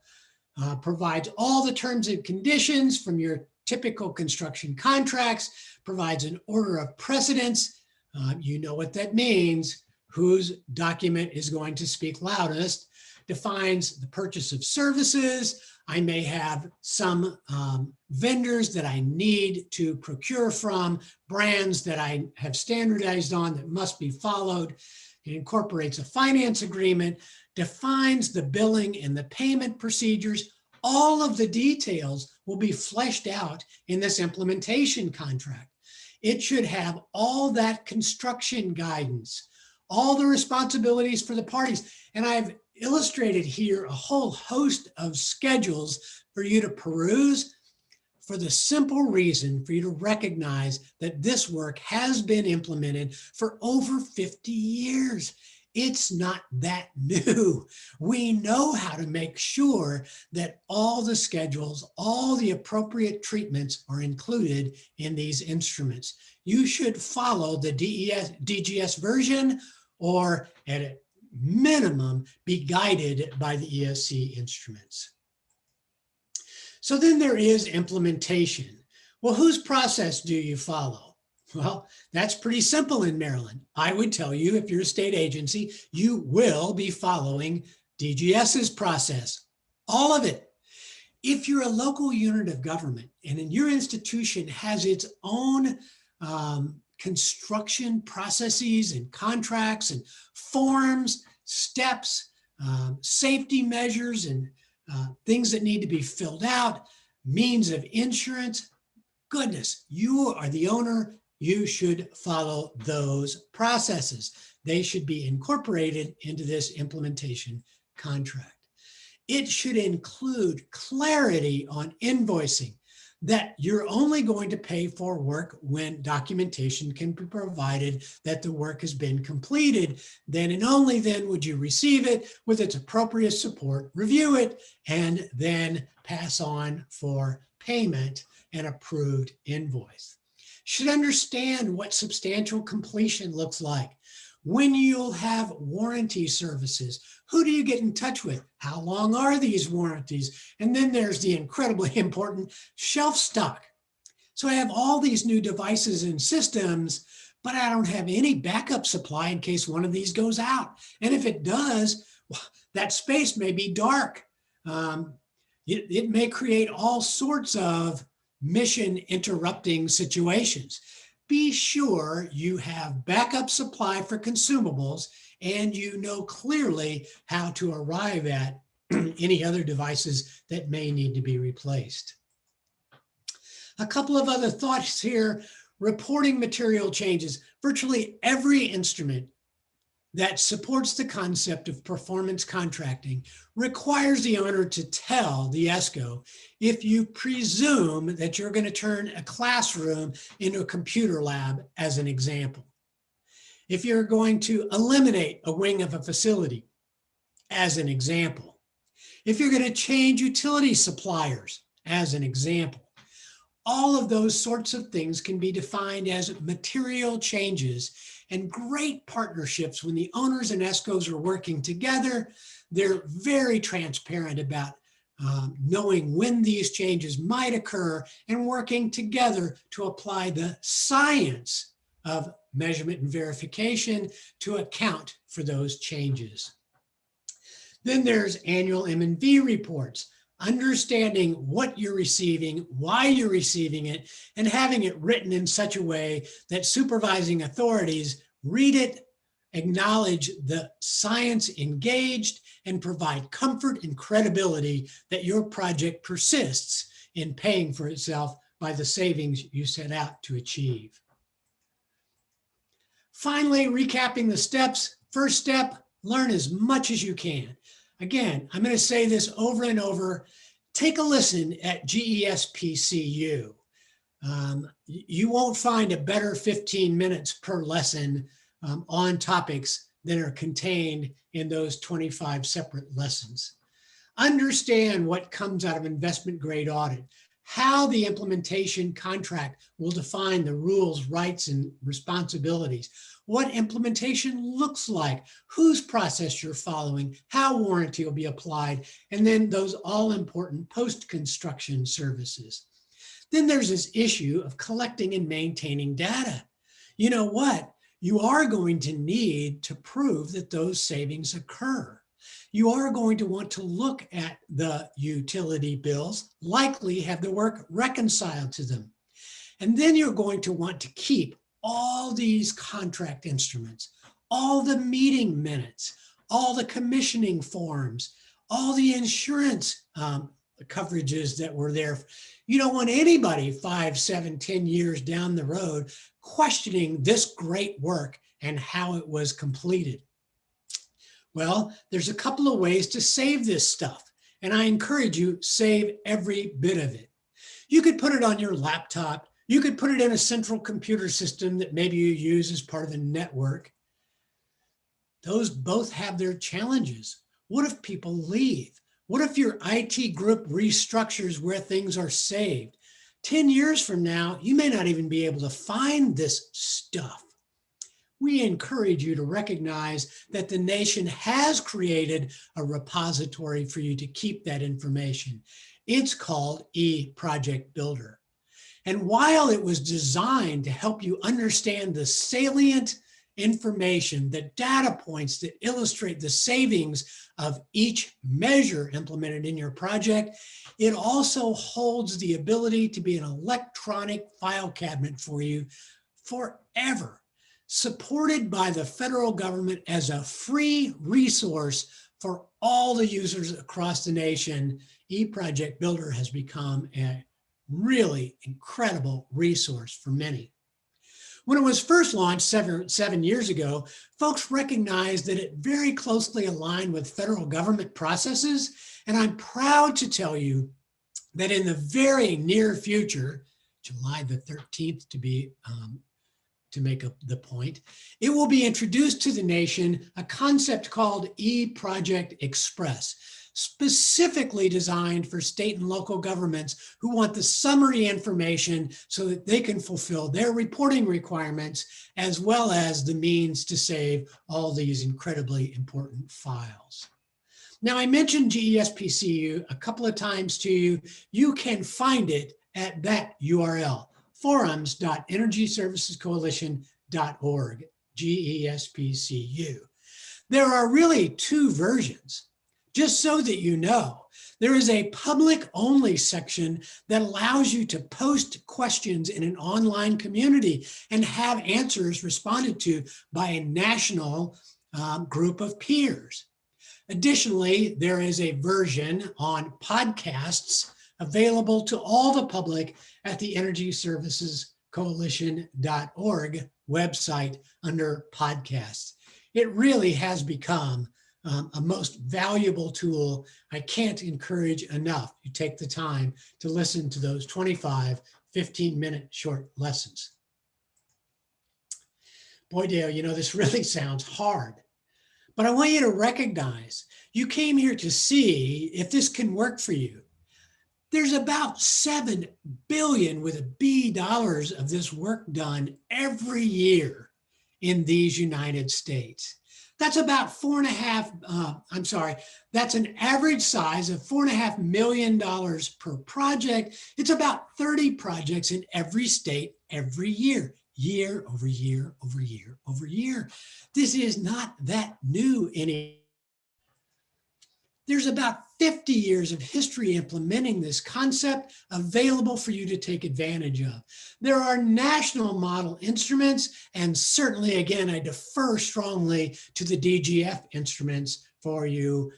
Provides all the terms and conditions from your typical construction contracts, provides an order of precedence. You know what that means, whose document is going to speak loudest, defines the purchase of services. I may have some vendors that I need to procure from, brands that I have standardized on that must be followed. It incorporates a finance agreement, defines the billing and the payment procedures. All of the details will be fleshed out in this implementation contract. It should have all that construction guidance, all the responsibilities for the parties. And I've illustrated here a whole host of schedules for you to peruse for the simple reason for you to recognize that this work has been implemented for over 50 years. It's not that new. We know how to make sure that all the schedules, all the appropriate treatments are included in these instruments. You should follow the DGS version, or at a minimum, be guided by the ESC instruments. So then there is implementation. Well, whose process do you follow? Well, that's pretty simple in Maryland. I would tell you, if you're a state agency, you will be following DGS's process, all of it. If you're a local unit of government and in your institution has its own construction processes and contracts and forms, steps, safety measures and things that need to be filled out, means of insurance, goodness, you are the owner. You should follow those processes. They should be incorporated into this implementation contract. It should include clarity on invoicing, that you're only going to pay for work when documentation can be provided that the work has been completed. Then and only then would you receive it with its appropriate support, review it, and then pass on for payment an approved invoice. Should understand what substantial completion looks like. When you'll have warranty services, who do you get in touch with? How long are these warranties? And then there's the incredibly important shelf stock. So I have all these new devices and systems, but I don't have any backup supply in case one of these goes out. And if it does, well, that space may be dark. It may create all sorts of mission interrupting situations. Be sure you have backup supply for consumables and you know clearly how to arrive at any other devices that may need to be replaced. A couple of other thoughts here. Reporting material changes. Virtually every instrument that supports the concept of performance contracting requires the owner to tell the Esko if you presume that you're going to turn a classroom into a computer lab, as an example. If you're going to eliminate a wing of a facility, as an example. If you're going to change utility suppliers, as an example. All of those sorts of things can be defined as material changes, and great partnerships when the owners and Eskos are working together. They're very transparent about knowing when these changes might occur and working together to apply the science of measurement and verification to account for those changes. Then there's annual M&V reports. Understanding what you're receiving, why you're receiving it, and having it written in such a way that supervising authorities read it, acknowledge the science engaged, and provide comfort and credibility that your project persists in paying for itself by the savings you set out to achieve. Finally, recapping the steps. First step, learn as much as you can. Again, I'm going to say this over and over. Take a listen at GESPCU. You won't find a better 15 minutes per lesson on topics that are contained in those 25 separate lessons. Understand what comes out of investment grade audit, how the implementation contract will define the rules, rights, and responsibilities, what implementation looks like, whose process you're following, how warranty will be applied, and then those all-important post-construction services. Then there's this issue of collecting and maintaining data. You know what? You are going to need to prove that those savings occur. You are going to want to look at the utility bills, likely have the work reconciled to them. And then you're going to want to keep all these contract instruments, all the meeting minutes, all the commissioning forms, all the insurance coverages that were there. You don't want anybody 5, 7, 10 years down the road questioning this great work and how it was completed. Well, there's a couple of ways to save this stuff, and I encourage you, save every bit of it. You could put it on your laptop. You could put it in a central computer system that maybe you use as part of a network. Those both have their challenges. What if people leave? What if your IT group restructures where things are saved? 10 years from now, you may not even be able to find this stuff. We encourage you to recognize that the nation has created a repository for you to keep that information. It's called eProject Builder. And while it was designed to help you understand the salient information, the data points that illustrate the savings of each measure implemented in your project. It also holds the ability to be an electronic file cabinet for you forever, supported by the federal government as a free resource for all the users across the nation. eProject Builder has become a really incredible resource for many. When it was first launched seven years ago, folks recognized that it very closely aligned with federal government processes. And I'm proud to tell you that in the very near future, July the 13th to make up the point, it will be introduced to the nation a concept called eProject Express, specifically designed for state and local governments who want the summary information so that they can fulfill their reporting requirements, as well as the means to save all these incredibly important files. Now, I mentioned GESPCU a couple of times to you. You can find it at that URL, forums.energyservicescoalition.org, GESPCU. There are really two versions. Just so that you know, there is a public-only section that allows you to post questions in an online community and have answers responded to by a national group of peers. Additionally, there is a version on podcasts available to all the public at the energyservicescoalition.org website under podcasts. It really has become a most valuable tool. I can't encourage enough you take the time to listen to those 25, 15-minute short lessons. Boy, Dale, you know, this really sounds hard, but I want you to recognize you came here to see if this can work for you. There's about 7 billion with a B dollars of this work done every year in these United States. That's about that's an average size of $4.5 million per project. It's about 30 projects in every state every year, year over year over year over year. This is not that new anymore. There's about 50 years of history implementing this concept available for you to take advantage of. There are national model instruments, and certainly, again, I defer strongly to the DGF instruments for you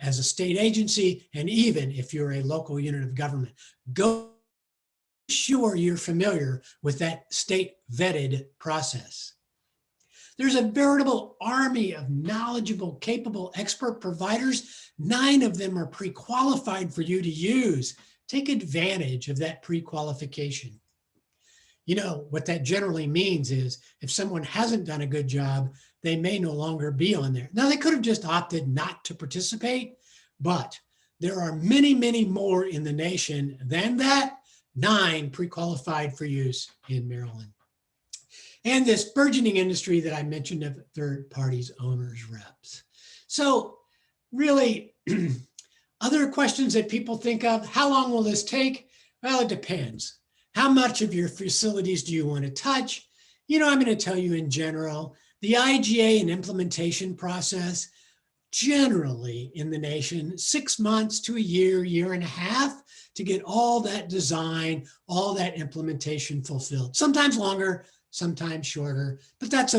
as a state agency, and even if you're a local unit of government. Go sure you're familiar with that state vetted process. There's a veritable army of knowledgeable, capable expert providers. 9 of them are pre-qualified for you to use. Take advantage of that pre-qualification. You know, what that generally means is if someone hasn't done a good job, they may no longer be on there. Now, they could have just opted not to participate, but there are many, many more in the nation than that. 9 pre-qualified for use in Maryland. And this burgeoning industry that I mentioned of third parties, owners, reps. So really, other questions that people think of, how long will this take? Well, it depends. How much of your facilities do you want to touch? You know, I'm going to tell you in general, the IGA and implementation process, generally in the nation, 6 months to a year, year and a half to get all that design, all that implementation fulfilled. Sometimes longer, sometimes shorter, but that's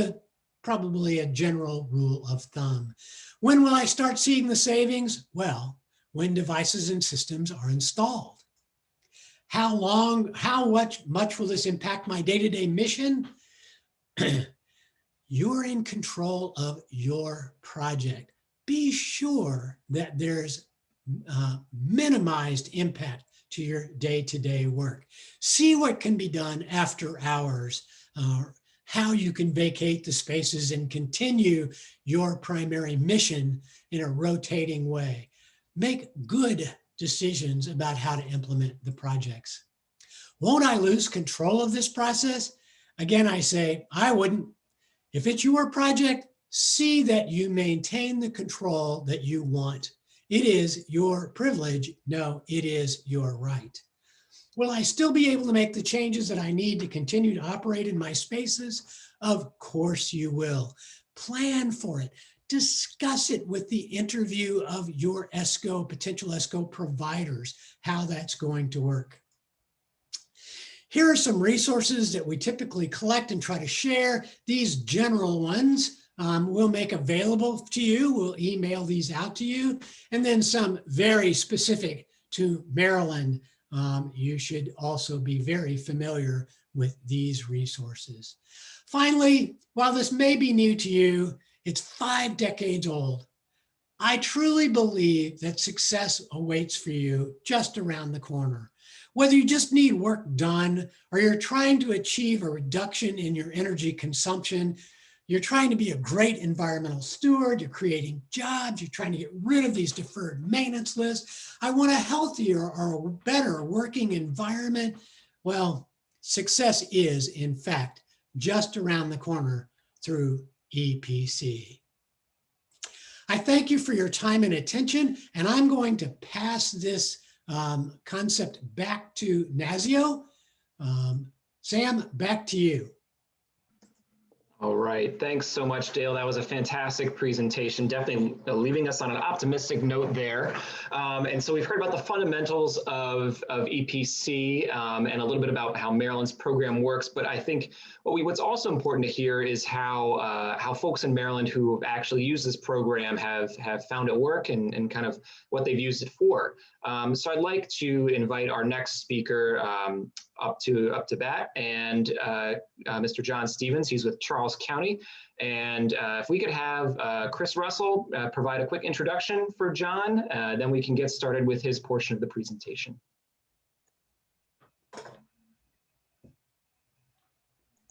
probably a general rule of thumb. When will I start seeing the savings? Well, when devices and systems are installed. How much will this impact my day-to-day mission? You're in control of your project. Be sure that there's minimized impact to your day-to-day work. See what can be done after hours, how you can vacate the spaces and continue your primary mission in a rotating way. Make good decisions about how to implement the projects. Won't I lose control of this process? Again, I say, I wouldn't. If it's your project, see that you maintain the control that you want. It is your privilege. No, it is your right. Will I still be able to make the changes that I need to continue to operate in my spaces? Of course you will. Plan for it. Discuss it with the interview of your Esko, potential Esko providers, how that's going to work. Here are some resources that we typically collect and try to share. These general ones we'll make available to you. We'll email these out to you. And then some very specific to Maryland. You should also be very familiar with these resources. Finally, while this may be new to you, it's 5 decades old. I truly believe that success awaits for you just around the corner. Whether you just need work done or you're trying to achieve a reduction in your energy consumption, you're trying to be a great environmental steward, you're creating jobs, you're trying to get rid of these deferred maintenance lists. I want a healthier or a better working environment. Well, success is, in fact, just around the corner through EPC. I thank you for your time and attention, and I'm going to pass this concept back to Nazio. Sam, back to you. All right, thanks so much, Dale. That was a fantastic presentation, definitely leaving us on an optimistic note there. And so we've heard about the fundamentals of EPC and a little bit about how Maryland's program works, but I think what's also important to hear is how folks in Maryland who have actually used this program have found it work and kind of what they've used it for. So I'd like to invite our next speaker up to bat, and Mr. John Stevens. He's with Charles County. And if we could have Chris Russell provide a quick introduction for John, then we can get started with his portion of the presentation.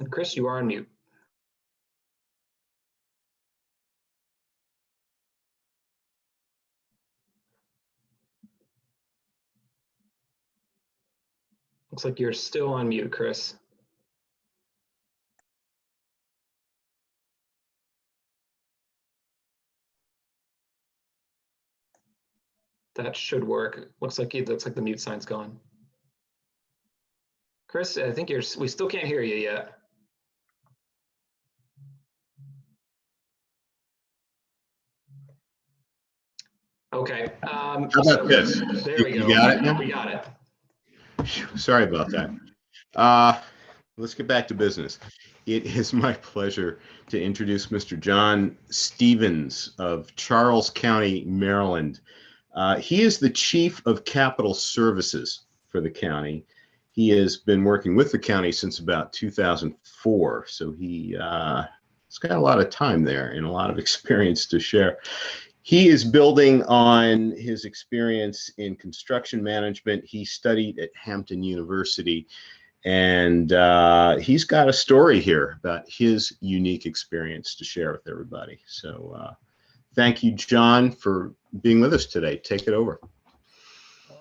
And Chris, you are on mute. Looks like you're still on mute, Chris. That should work. Looks like the mute sign's gone. Chris, I think we still can't hear you yet. Okay. How about this? There we go. You got it now? We got it. Sorry about that. Let's get back to business. It is my pleasure to introduce Mr. John Stevens of Charles County, Maryland. He is the Chief of Capital Services for the county. He has been working with the county since about 2004, so he's got a lot of time there and a lot of experience to share. He is building on his experience in construction management. He studied at Hampton University, and he's got a story here about his unique experience to share with everybody. So thank you, John, for being with us today. Take it over.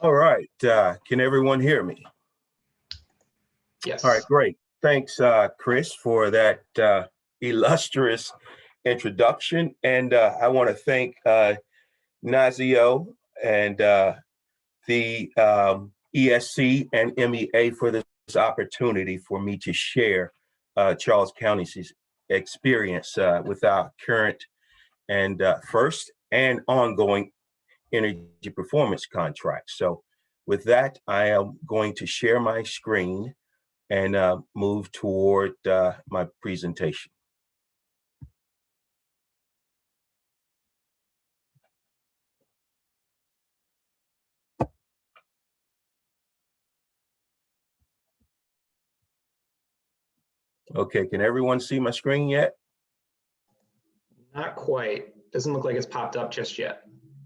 All right. Can everyone hear me? Yes. All right, great. Thanks, Chris, for that illustrious introduction. And I want to thank Nazio and the ESC and MEA for this opportunity for me to share Charles County's experience with our current and first and ongoing energy performance contract. So with that, I am going to share my screen and move toward my presentation. Okay, can everyone see my screen yet? Not quite. Doesn't look like it's popped up just yet.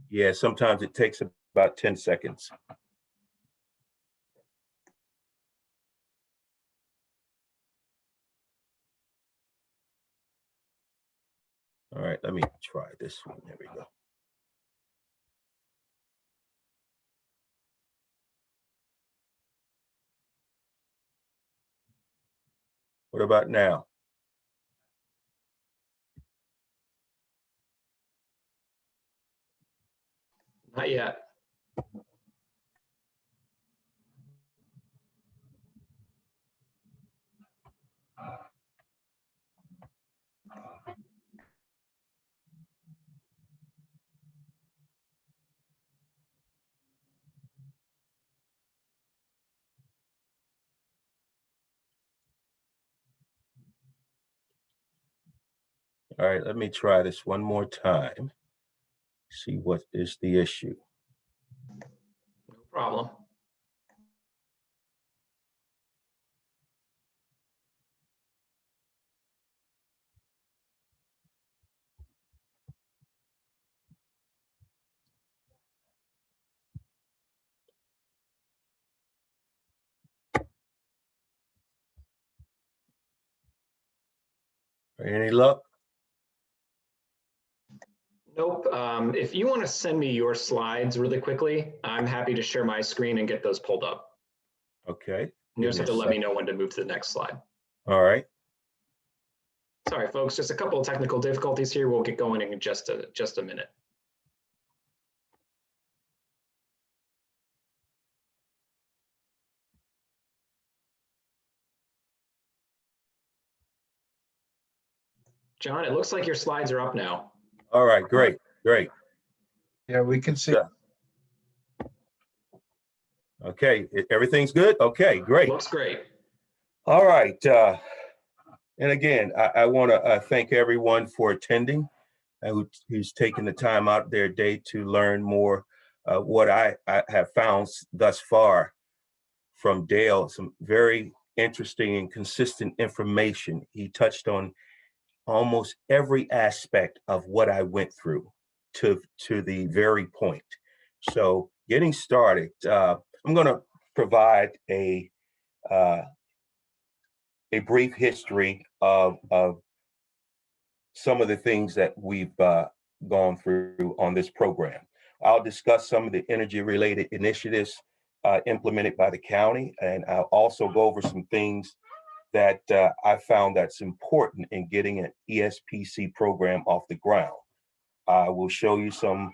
Yeah, sometimes it takes about 10 seconds. All right, let me try this one. There we go. What about now? Not yet. All right, let me try this one more time. See what is the issue. No problem. Any luck? Nope. If you want to send me your slides really quickly, I'm happy to share my screen and get those pulled up. Okay. You just have to let me know when to move to the next slide. All right. Sorry, folks, just a couple of technical difficulties here. We'll get going in just a minute. John, it looks like your slides are up now. All right, great, great. Yeah, we can see. Okay, everything's good? Okay, great. Looks great. All right. And again, I want to thank everyone for attending, who's taken the time out of their day to learn more. What I have found thus far from Dale, some very interesting and consistent information. He touched on almost every aspect of what I went through to the very point. So getting started, I'm going to provide a brief history of some of the things that we've gone through on this program. I'll discuss some of the energy-related initiatives implemented by the county, and I'll also go over some things that I found that's important in getting an ESPC program off the ground. I will show you some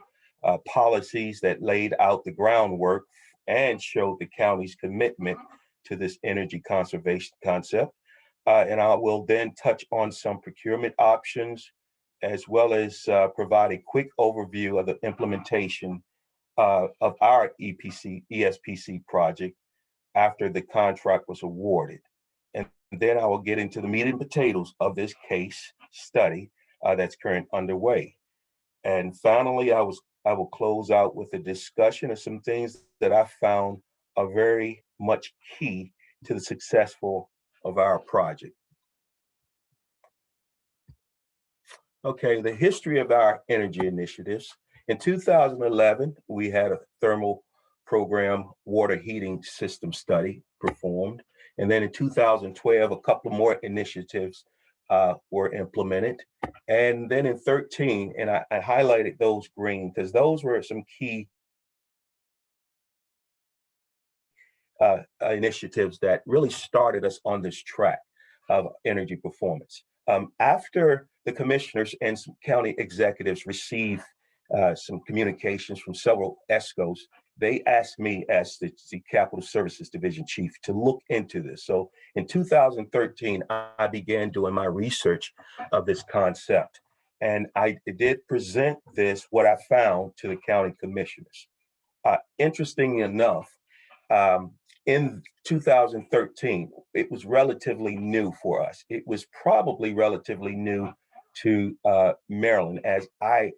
policies that laid out the groundwork and showed the county's commitment to this energy conservation concept. And I will then touch on some procurement options, as well as provide a quick overview of the implementation of our ESPC project after the contract was awarded. And then I will get into the meat and potatoes of this case study that's currently underway. And finally, I will close out with a discussion of some things that I found are very much key to the successful of our project. Okay, the history of our energy initiatives. In 2011, we had a thermal program water heating system study performed. And then in 2012, a couple more initiatives were implemented. And then in 13, and I highlighted those green because those were some key initiatives that really started us on this track of energy performance. After the commissioners and some county executives received some communications from several Eskos, they asked me as the Capital Services Division Chief to look into this. So in 2013, I began doing my research of this concept. And I did present what I found to the county commissioners. Interesting enough, in 2013, it was relatively new for us. It was probably relatively new to Maryland, as I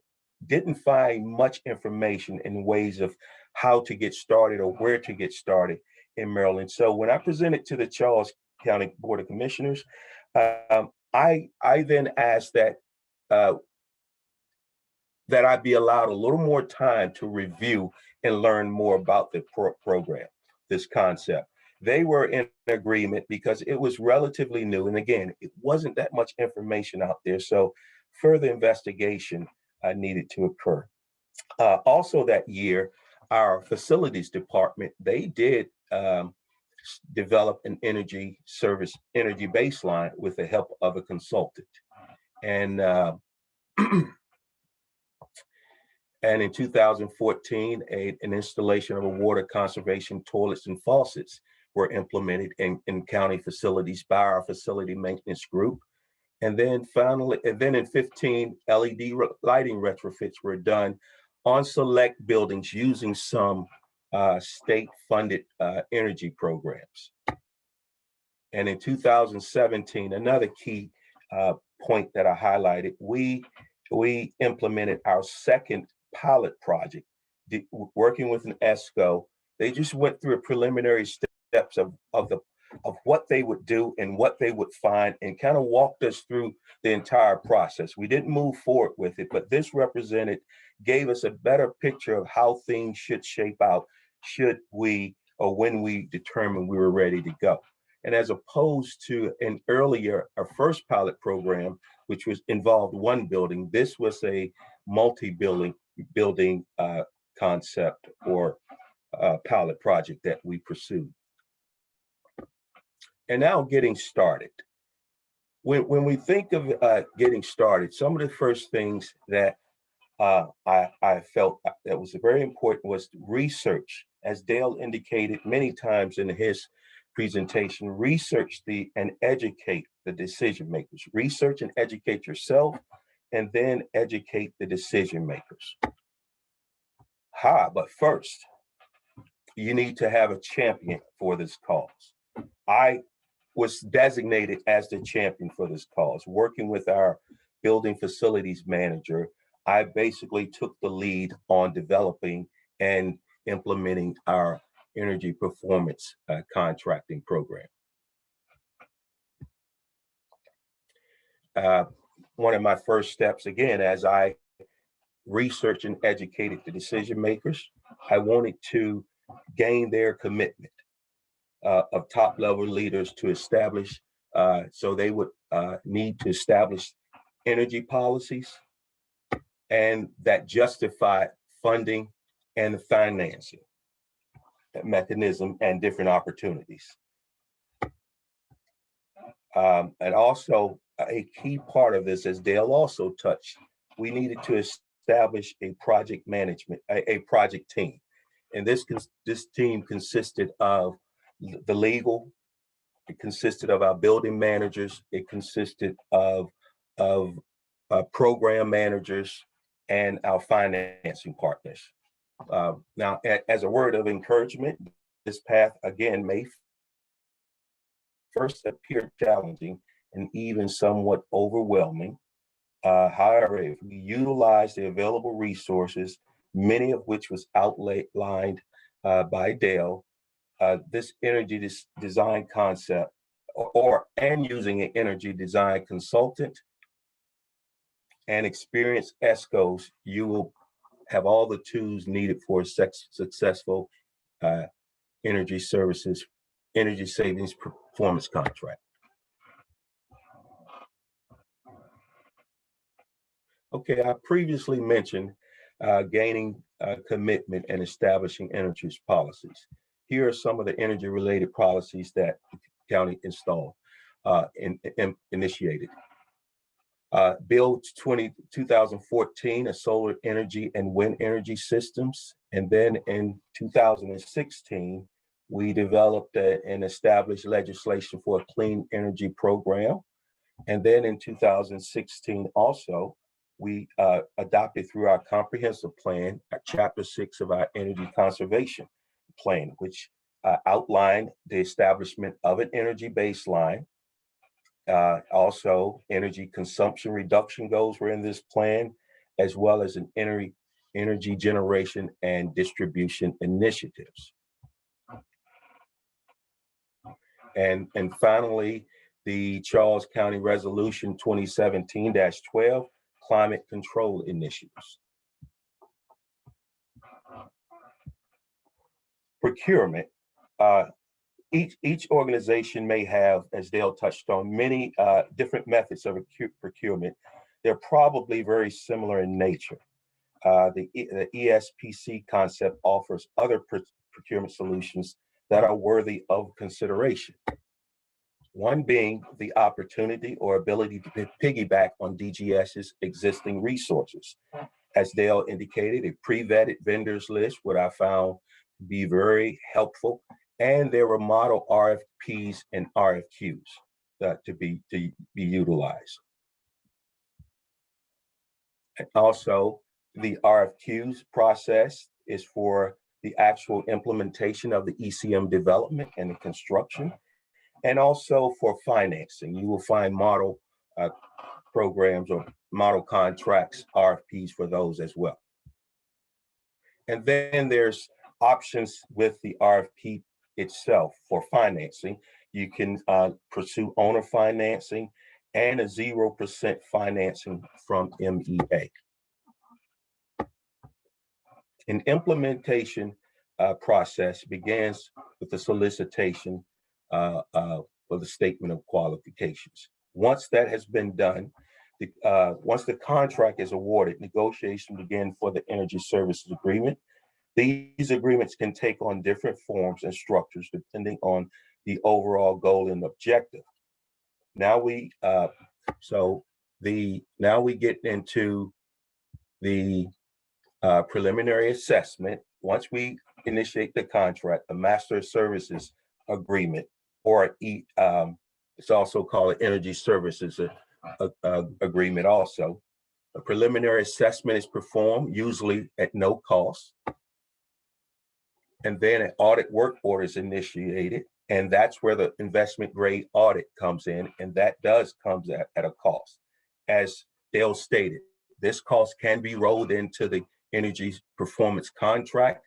didn't find much information in ways of how to get started or where to get started in Maryland. So when I presented to the Charles County Board of Commissioners, I then asked that I'd be allowed a little more time to review and learn more about the program, this concept. They were in agreement because it was relatively new. And again, it wasn't that much information out there. So further investigation needed to occur. Also that year, our facilities department, they did develop an energy baseline with the help of a consultant. And and in 2014, an installation of a water conservation toilets and faucets were implemented in county facilities by our facility maintenance group. And then in 15, LED lighting retrofits were done on select buildings using some state-funded energy programs. And in 2017, another key point that I highlighted, we implemented our second pilot project, working with an Esko. They just went through a preliminary steps of what they would do and what they would find, and kind of walked us through the entire process. We didn't move forward with it, but this gave us a better picture of how things should shape out should we, or when we determined we were ready to go. And as opposed to our first pilot program, which involved one building, this was a multi-building concept or pilot project that we pursued. And now getting started. When we think of getting started, some of the first things that I felt that was very important was research. As Dale indicated many times in his presentation, research and educate the decision makers. Research and educate yourself, and then educate the decision makers. But first, you need to have a champion for this cause. I was designated as the champion for this cause. Working with our building facilities manager, I basically took the lead on developing and implementing our energy performance contracting program. One of my first steps, again, as I researched and educated the decision makers, I wanted to gain their commitment of top level leaders to establish, so they would need to establish energy policies and that justify funding and financing mechanism and different opportunities. And also a key part of this, as Dale also touched, we needed to establish a project management, a project team. And this team consisted of the legal, it consisted of our building managers, it consisted of program managers, and our financing partners. Now, as a word of encouragement, this path, again, may first appear challenging and even somewhat overwhelming. However, if we utilize the available resources, many of which was outlined by Dale, this energy design concept, and using an energy design consultant and experienced Eskos, you will have all the tools needed for a successful energy savings performance contract. Okay, I previously mentioned gaining commitment and establishing energy policies. Here are some of the energy related policies that the county installed initiated. Bill 2014, a solar energy and wind energy systems. And then in 2016, we developed and established legislation for a clean energy program. And then in 2016 also, we adopted through our comprehensive plan, chapter 6 of our energy conservation plan, which outlined the establishment of an energy baseline. Also, energy consumption reduction goals were in this plan, as well as an energy generation and distribution initiatives. And finally, the Charles County Resolution 2017-12 climate control initiatives. Procurement. Each organization may have, as Dale touched on, many different methods of procurement. They're probably very similar in nature. The ESPC concept offers other procurement solutions that are worthy of consideration. One being the opportunity or ability to piggyback on DGS's existing resources. As Dale indicated, a pre-vetted vendors list, what I found to be very helpful. And there were model RFPs and RFQs to be utilized. And also, the RFQs process is for the actual implementation of the ECM development and the construction, and also for financing. You will find model programs or model contracts, RFPs for those as well. And then there's options with the RFP itself for financing. You can pursue owner financing and a 0% financing from MEA. An implementation process begins with the solicitation for the statement of qualifications. Once that has been done, once the contract is awarded, negotiation begin for the energy services agreement. These agreements can take on different forms and structures depending on the overall goal and objective. Now we get into the preliminary assessment. Once we initiate the contract, the master services agreement, or it's also called an energy services agreement also. A preliminary assessment is performed, usually at no cost. And then an audit work order is initiated. And that's where the investment grade audit comes in. And that comes at a cost. As Dale stated, this cost can be rolled into the energy performance contract,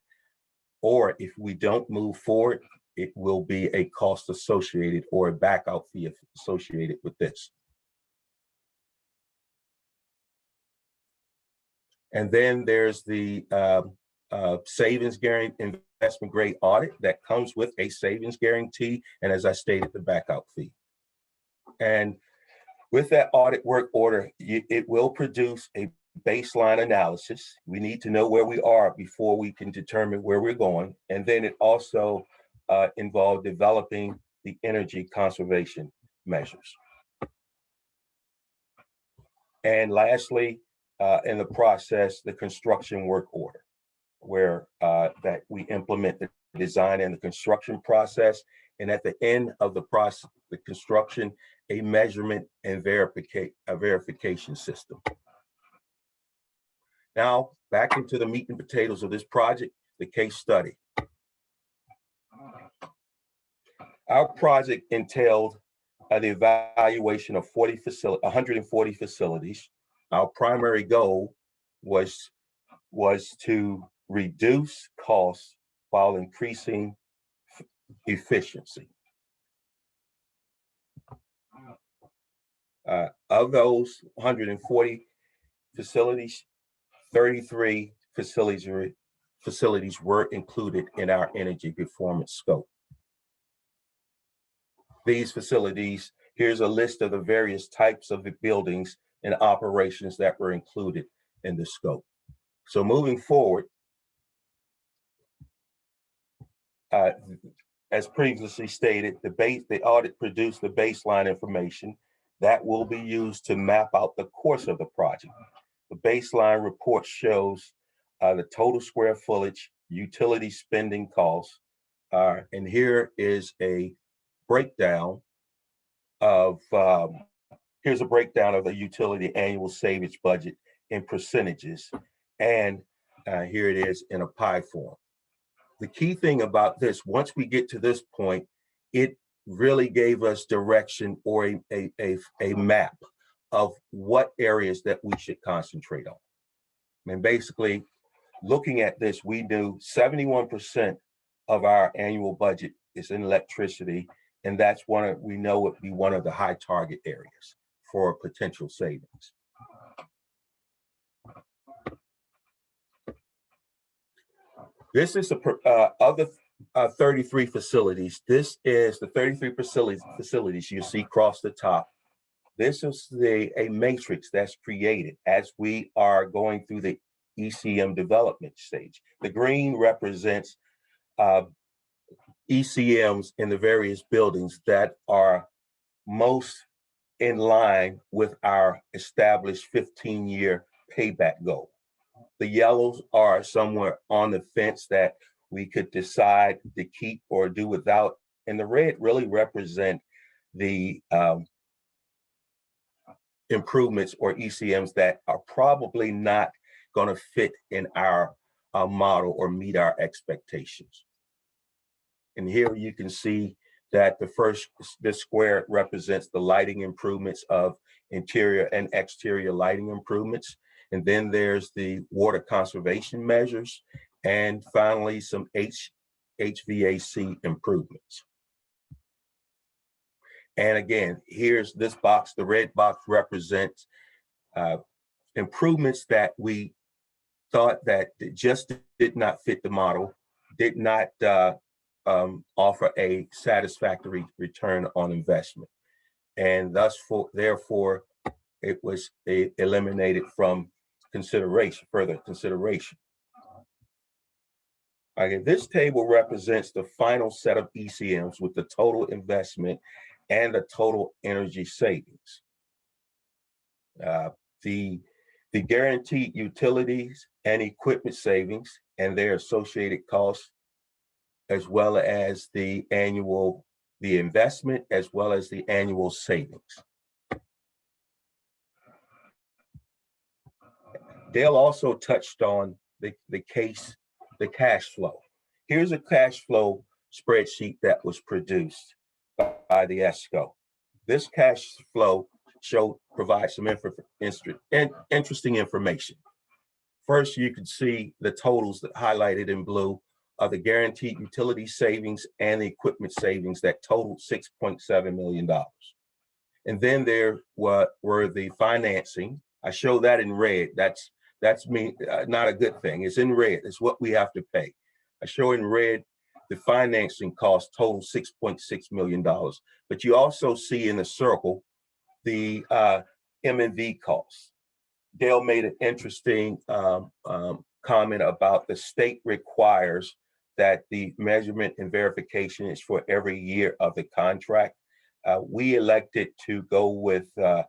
or if we don't move forward, it will be a cost associated or a backout fee associated with this. And then there's the savings guarantee, investment grade audit that comes with a savings guarantee, and as I stated, the backout fee. And with that audit work order, it will produce a baseline analysis. We need to know where we are before we can determine where we're going. And then it also involved developing the energy conservation measures. And lastly, in the process, the construction work order, where that we implement the design and the construction process. And at the end of the process, the construction, a measurement and verification system. Now, back into the meat and potatoes of this project, the case study. Our project entailed the evaluation of 140 facilities. Our primary goal was to reduce costs while increasing efficiency. Of those 140 facilities, 33 facilities were included in our energy performance scope. These facilities, here's a list of the various types of the buildings and operations that were included in the scope. So moving forward, as previously stated, the audit produced the baseline information that will be used to map out the course of the project. The baseline report shows the total square footage, utility spending costs, and here is a breakdown of the utility annual savings budget in percentages, and here it is in a pie form. The key thing about this, once we get to this point, it really gave us direction or a map of what areas that we should concentrate on. And basically, looking at this, we knew 71% of our annual budget is in electricity, and that's we know would be one of the high target areas for potential savings. This is other 33 facilities. This is the 33 facilities you see across the top. This is a matrix that's created as we are going through the ECM development stage. The green represents ECMs in the various buildings that are most in line with our established 15-year payback goal. The yellows are somewhere on the fence that we could decide to keep or do without, and the red really represent the improvements or ECMs that are probably not going to fit in our model or meet our expectations. And here you can see that this square represents the lighting improvements of interior and exterior lighting improvements. And then there's the water conservation measures. And finally, some HVAC improvements. And again, here's this box. The red box represents improvements that we thought that just did not fit the model, did not offer a satisfactory return on investment. And therefore, it was eliminated from further consideration. Okay, this table represents the final set of ECMs with the total investment and the total energy savings. The guaranteed utilities and equipment savings and their associated costs, as well as the investment, as well as the annual savings. Dale also touched on the cash flow. Here's a cash flow spreadsheet that was produced by the Esko. This cash flow provides some interesting information. First, you can see the totals that highlighted in blue are the guaranteed utility savings and the equipment savings that totaled $6.7 million. And then there were the financing. I show that in red. That's not a good thing. It's in red. It's what we have to pay. I show in red the financing cost total $6.6 million. But you also see in the circle the M&V costs. Dale made an interesting comment about the state requires that the measurement and verification is for every year of the contract. We elected to go with the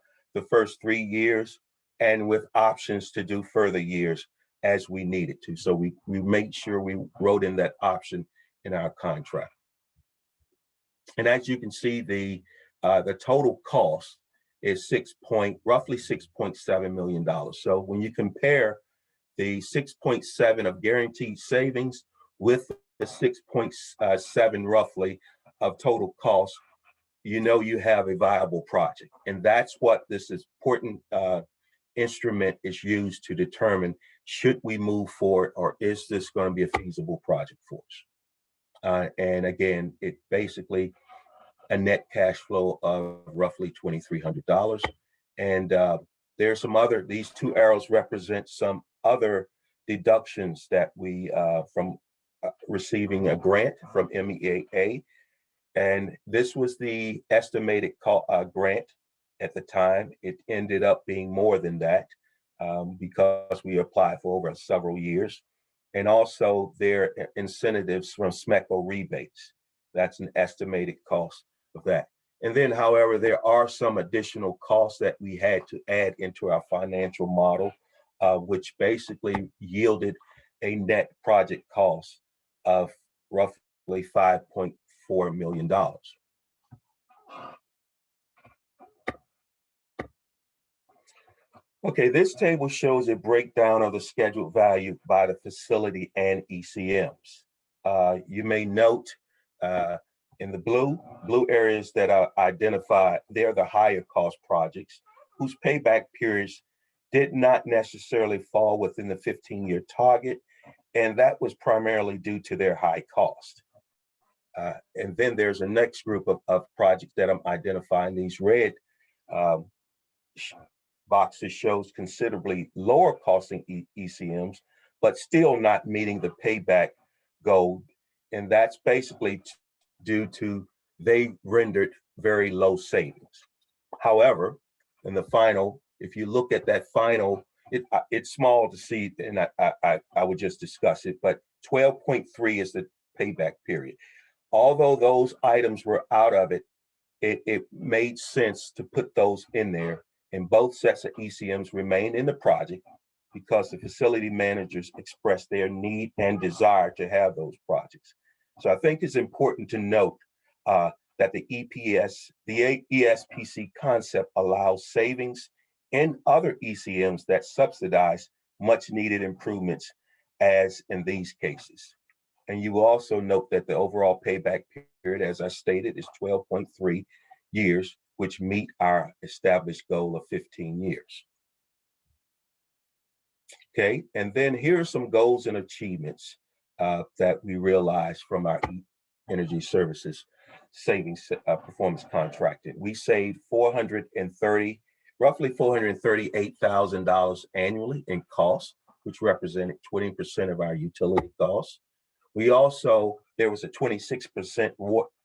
first 3 years and with options to do further years as we needed to. So we made sure we wrote in that option in our contract. And as you can see, the total cost is roughly $6.7 million. So when you compare the 6.7 of guaranteed savings with the 6.7 roughly of total cost, you know you have a viable project. And that's what this important instrument is used to determine, should we move forward or is this going to be a feasible project for us? And again, it basically a net cash flow of roughly $2,300. And there's some these two arrows represent some other deductions that we, from receiving a grant from MEAA. And this was the estimated grant at the time. It ended up being more than that because we applied for over several years. And also their incentives from SMECO rebates. That's an estimated cost of that. And then, however, there are some additional costs that we had to add into our financial model, which basically yielded a net project cost of roughly $5.4 million. Okay, this table shows a breakdown of the scheduled value by the facility and ECMs. You may note in the blue areas that are identified, they're the higher cost projects whose payback periods did not necessarily fall within the 15-year target, and that was primarily due to their high cost. And then there's a next group of projects that I'm identifying. These red boxes shows considerably lower costing ECMs, but still not meeting the payback goal. And that's basically due to they rendered very low savings. However, in the final, if you look at that final, it's small to see, and I would just discuss it, but 12.3 is the payback period. Although those items were out of it, it made sense to put those in there. And both sets of ECMs remain in the project because the facility managers expressed their need and desire to have those projects. So I think it's important to note that the ESPC concept allows savings in other ECMs that subsidize much needed improvements, as in these cases. And you will also note that the overall payback period, as I stated, is 12.3 years, which meet our established goal of 15 years. Okay, and then here are some goals and achievements that we realized from our energy services savings performance contracted. We saved roughly $438,000 annually in costs, which represented 20% of our utility costs. We also, there was a 26%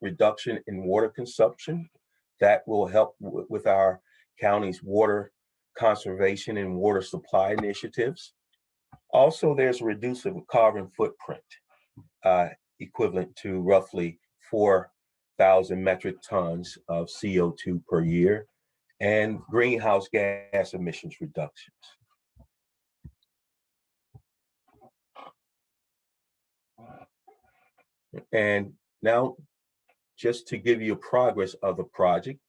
reduction in water consumption that will help with our county's water conservation and water supply initiatives. Also, there's a reduce of carbon footprint equivalent to roughly 4,000 metric tons of CO2 per year and greenhouse gas emissions reductions. And now, just to give you a progress of the project,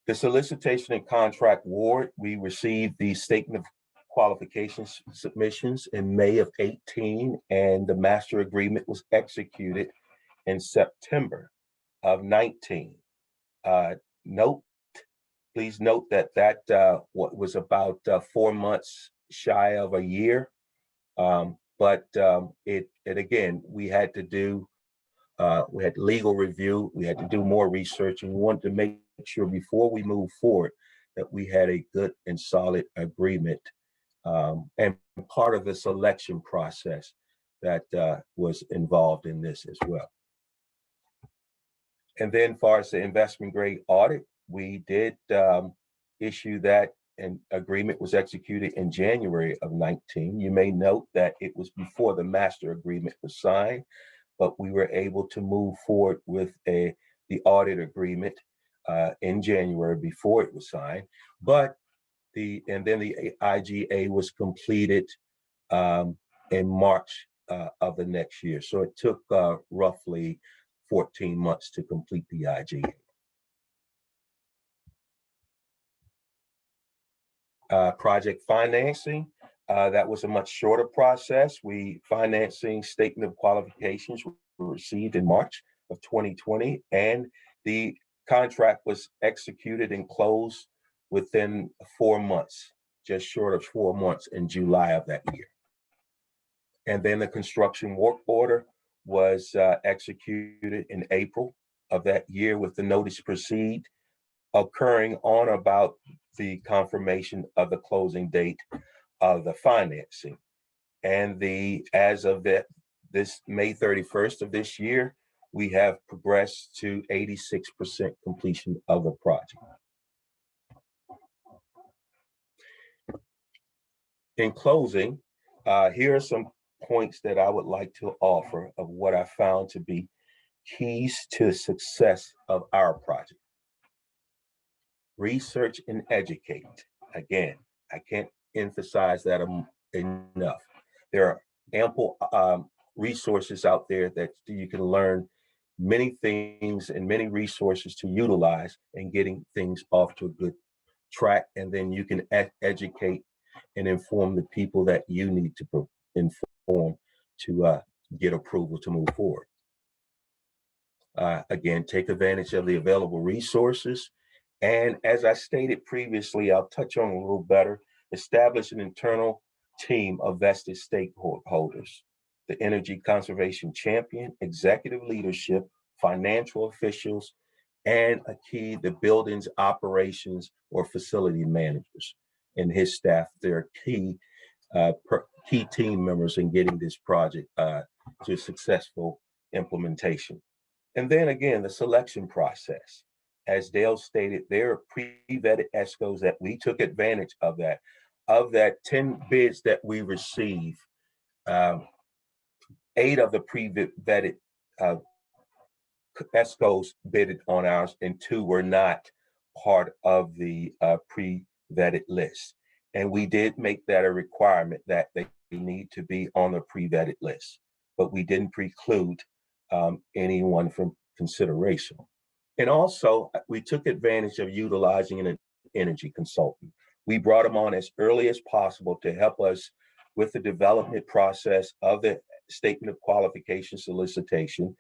the solicitation and contract award, we received the statement of qualifications submissions in May of 18, and the master agreement was executed in September of 19. Please note that what was about 4 months shy of a year. But again, we had to do, we had legal review, we had to do more research, and we wanted to make sure before we move forward that we had a good and solid agreement, and part of the selection process that was involved in this as well. And then as far as the investment grade audit, we did issue that, and agreement was executed in January of 19. You may note that it was before the master agreement was signed, but we were able to move forward with the audit agreement in January before it was signed. But then the IGA was completed in March of the next year. So it took roughly 14 months to complete the IGA. Project financing, that was a much shorter process. Financing statement of qualifications were received in March of 2020, and the contract was executed and closed within 4 months, just short of 4 months in July of that year. And then the construction work order was executed in April of that year with the notice to proceed occurring on about the confirmation of the closing date of the financing. And as of this May 31st of this year, we have progressed to 86% completion of the project. In closing, here are some points that I would like to offer of what I found to be keys to the success of our project. Research and educate. Again, I can't emphasize that enough. There are ample resources out there that you can learn many things and many resources to utilize in getting things off to a good track. And then you can educate and inform the people that you need to inform to get approval to move forward. Again, take advantage of the available resources. And as I stated previously, I'll touch on a little better, establish an internal team of vested stakeholders, the energy conservation champion, executive leadership, financial officials, and the building's operations or facility managers and his staff. They're key team members in getting this project to successful implementation. And then again, the selection process. As Dale stated, there are pre-vetted Eskos that we took advantage of that. Of that 10 bids that we received, 8 of the pre-vetted Eskos bidded on ours, and 2 were not part of the pre-vetted list. And we did make that a requirement that they need to be on the pre-vetted list, but we didn't preclude anyone from consideration. And also, we took advantage of utilizing an energy consultant. We brought them on as early as possible to help us with the development process of the statement of qualification solicitation.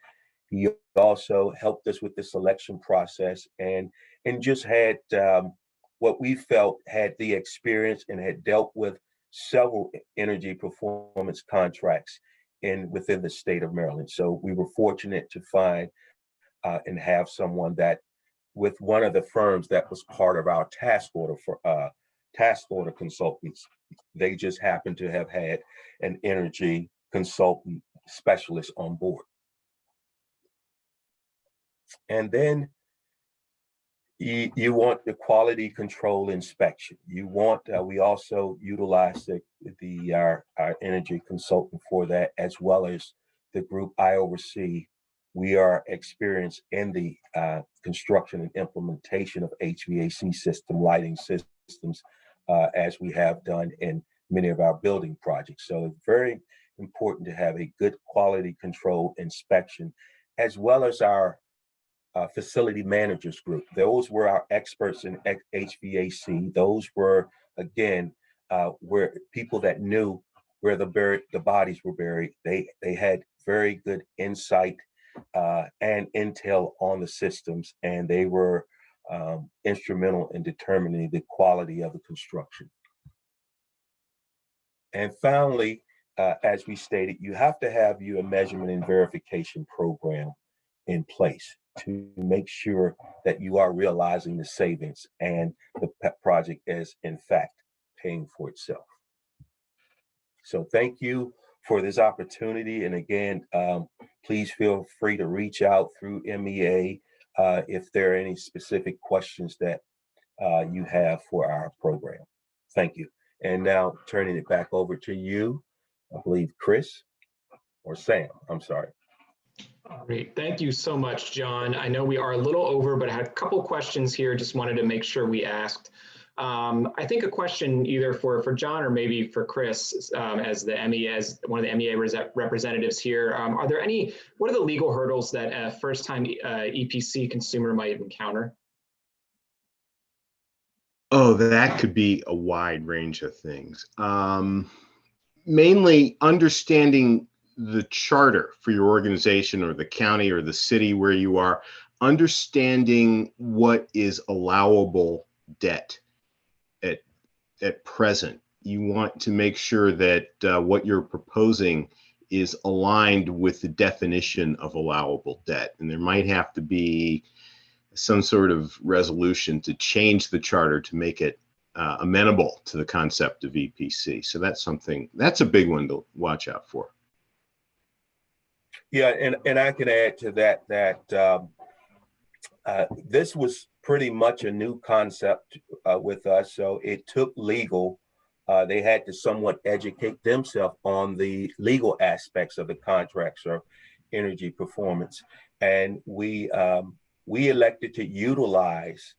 He also helped us with the selection process and just had what we felt had the experience and had dealt with several energy performance contracts within the state of Maryland. So we were fortunate to find and have someone that with one of the firms that was part of our task order consultants. They just happened to have had an energy consultant specialist on board. And then you want the quality control inspection. You want, we also utilize our energy consultant for that, as well as the group I oversee. We are experienced in the construction and implementation of HVAC system, lighting systems, as we have done in many of our building projects. So it's very important to have a good quality control inspection, as well as our facility managers group. Those were our experts in HVAC. Those were, again, where people that knew where the bodies were buried. They had very good insight and intel on the systems, and they were instrumental in determining the quality of the construction. And finally, as we stated, you have to have your measurement and verification program in place to make sure that you are realizing the savings and the project is in fact paying for itself. So thank you for this opportunity. And again, please feel free to reach out through MEA if there are any specific questions that you have for our program. Thank you. And now turning it back over to you, I believe Chris or Sam, I'm sorry. Great. Thank you so much, John. I know we are a little over, but I had a couple questions here. Just wanted to make sure we asked. I think a question either for John or maybe for Chris as one of the MEA representatives here. What are the legal hurdles that a first-time EPC consumer might encounter? Oh, that could be a wide range of things. Mainly understanding the charter for your organization or the county or the city where you are, understanding what is allowable debt at present. You want to make sure that what you're proposing is aligned with the definition of allowable debt. And there might have to be some sort of resolution to change the charter to make it amenable to the concept of EPC. So that's a big one to watch out for. Yeah, and I can add to that this was pretty much a new concept with us. So it took legal. They had to somewhat educate themselves on the legal aspects of the contracts or energy performance. And we elected to utilize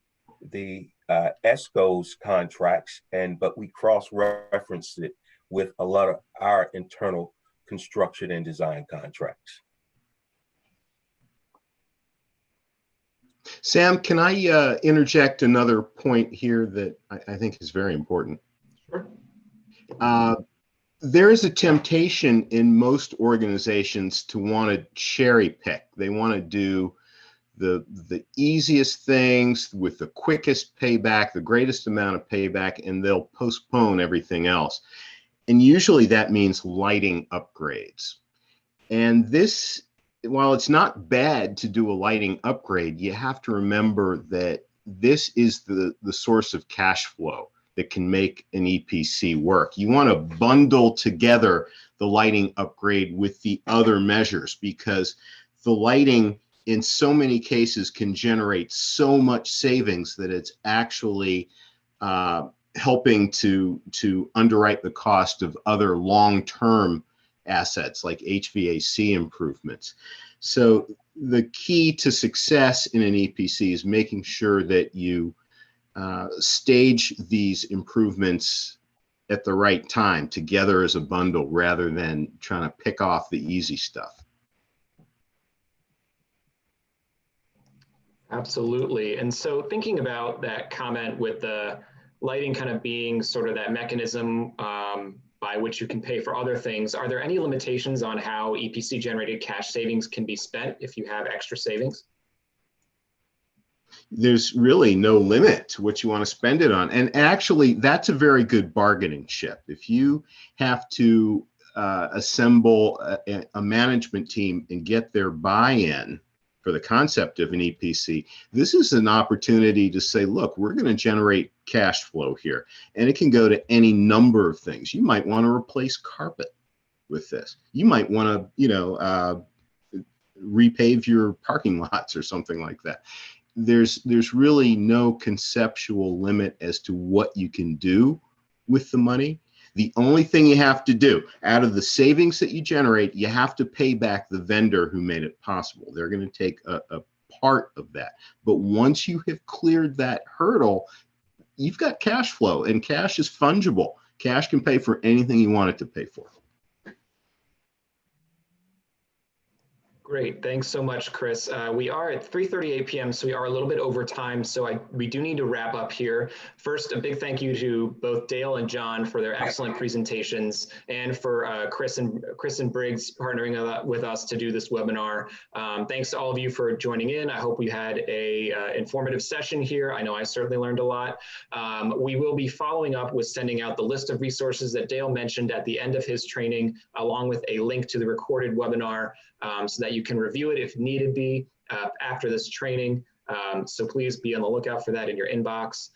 the Esko's contracts, but we cross-referenced it with a lot of our internal construction and design contracts. Sam, can I interject another point here that I think is very important? Sure. There is a temptation in most organizations to want to cherry pick. They want to do the easiest things with the quickest payback, the greatest amount of payback, and they'll postpone everything else. And usually that means lighting upgrades. And this, while it's not bad to do a lighting upgrade, you have to remember that this is the source of cash flow that can make an EPC work. You want to bundle together the lighting upgrade with the other measures, because the lighting in so many cases can generate so much savings that it's actually helping to underwrite the cost of other long-term assets like HVAC improvements. So the key to success in an EPC is making sure that you stage these improvements at the right time together as a bundle, rather than trying to pick off the easy stuff. Absolutely. And so thinking about that comment with the lighting kind of being sort of that mechanism by which you can pay for other things. Are there any limitations on how EPC generated cash savings can be spent if you have extra savings? There's really no limit to what you want to spend it on. And actually, that's a very good bargaining chip. If you have to assemble a management team and get their buy-in for the concept of an EPC, this is an opportunity to say, look, we're going to generate cash flow here. And it can go to any number of things. You might want to replace carpet with this. You might want to, repave your parking lots or something like that. There's really no conceptual limit as to what you can do with the money. The only thing you have to do out of the savings that you generate, you have to pay back the vendor who made it possible. They're going to take a part of that. But once you have cleared that hurdle, you've got cash flow, and cash is fungible. Cash can pay for anything you want it to pay for. Great, thanks so much, Chris. We are at 3:38 p.m., so we are a little bit over time, so we do need to wrap up here. First, a big thank you to both Dale and John for their excellent presentations, and for Chris and Briggs partnering with us to do this webinar. Thanks to all of you for joining in. I hope we had a informative session here. I know I certainly learned a lot. We will be following up with sending out the list of resources that Dale mentioned at the end of his training, along with a link to the recorded webinar, so that you can review it if needed be after this training. So please be on the lookout for that in your inbox.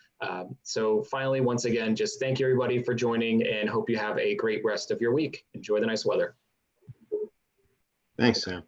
So finally, once again, just thank you everybody for joining, and hope you have a great rest of your week. Enjoy the nice weather. Thanks, Sam.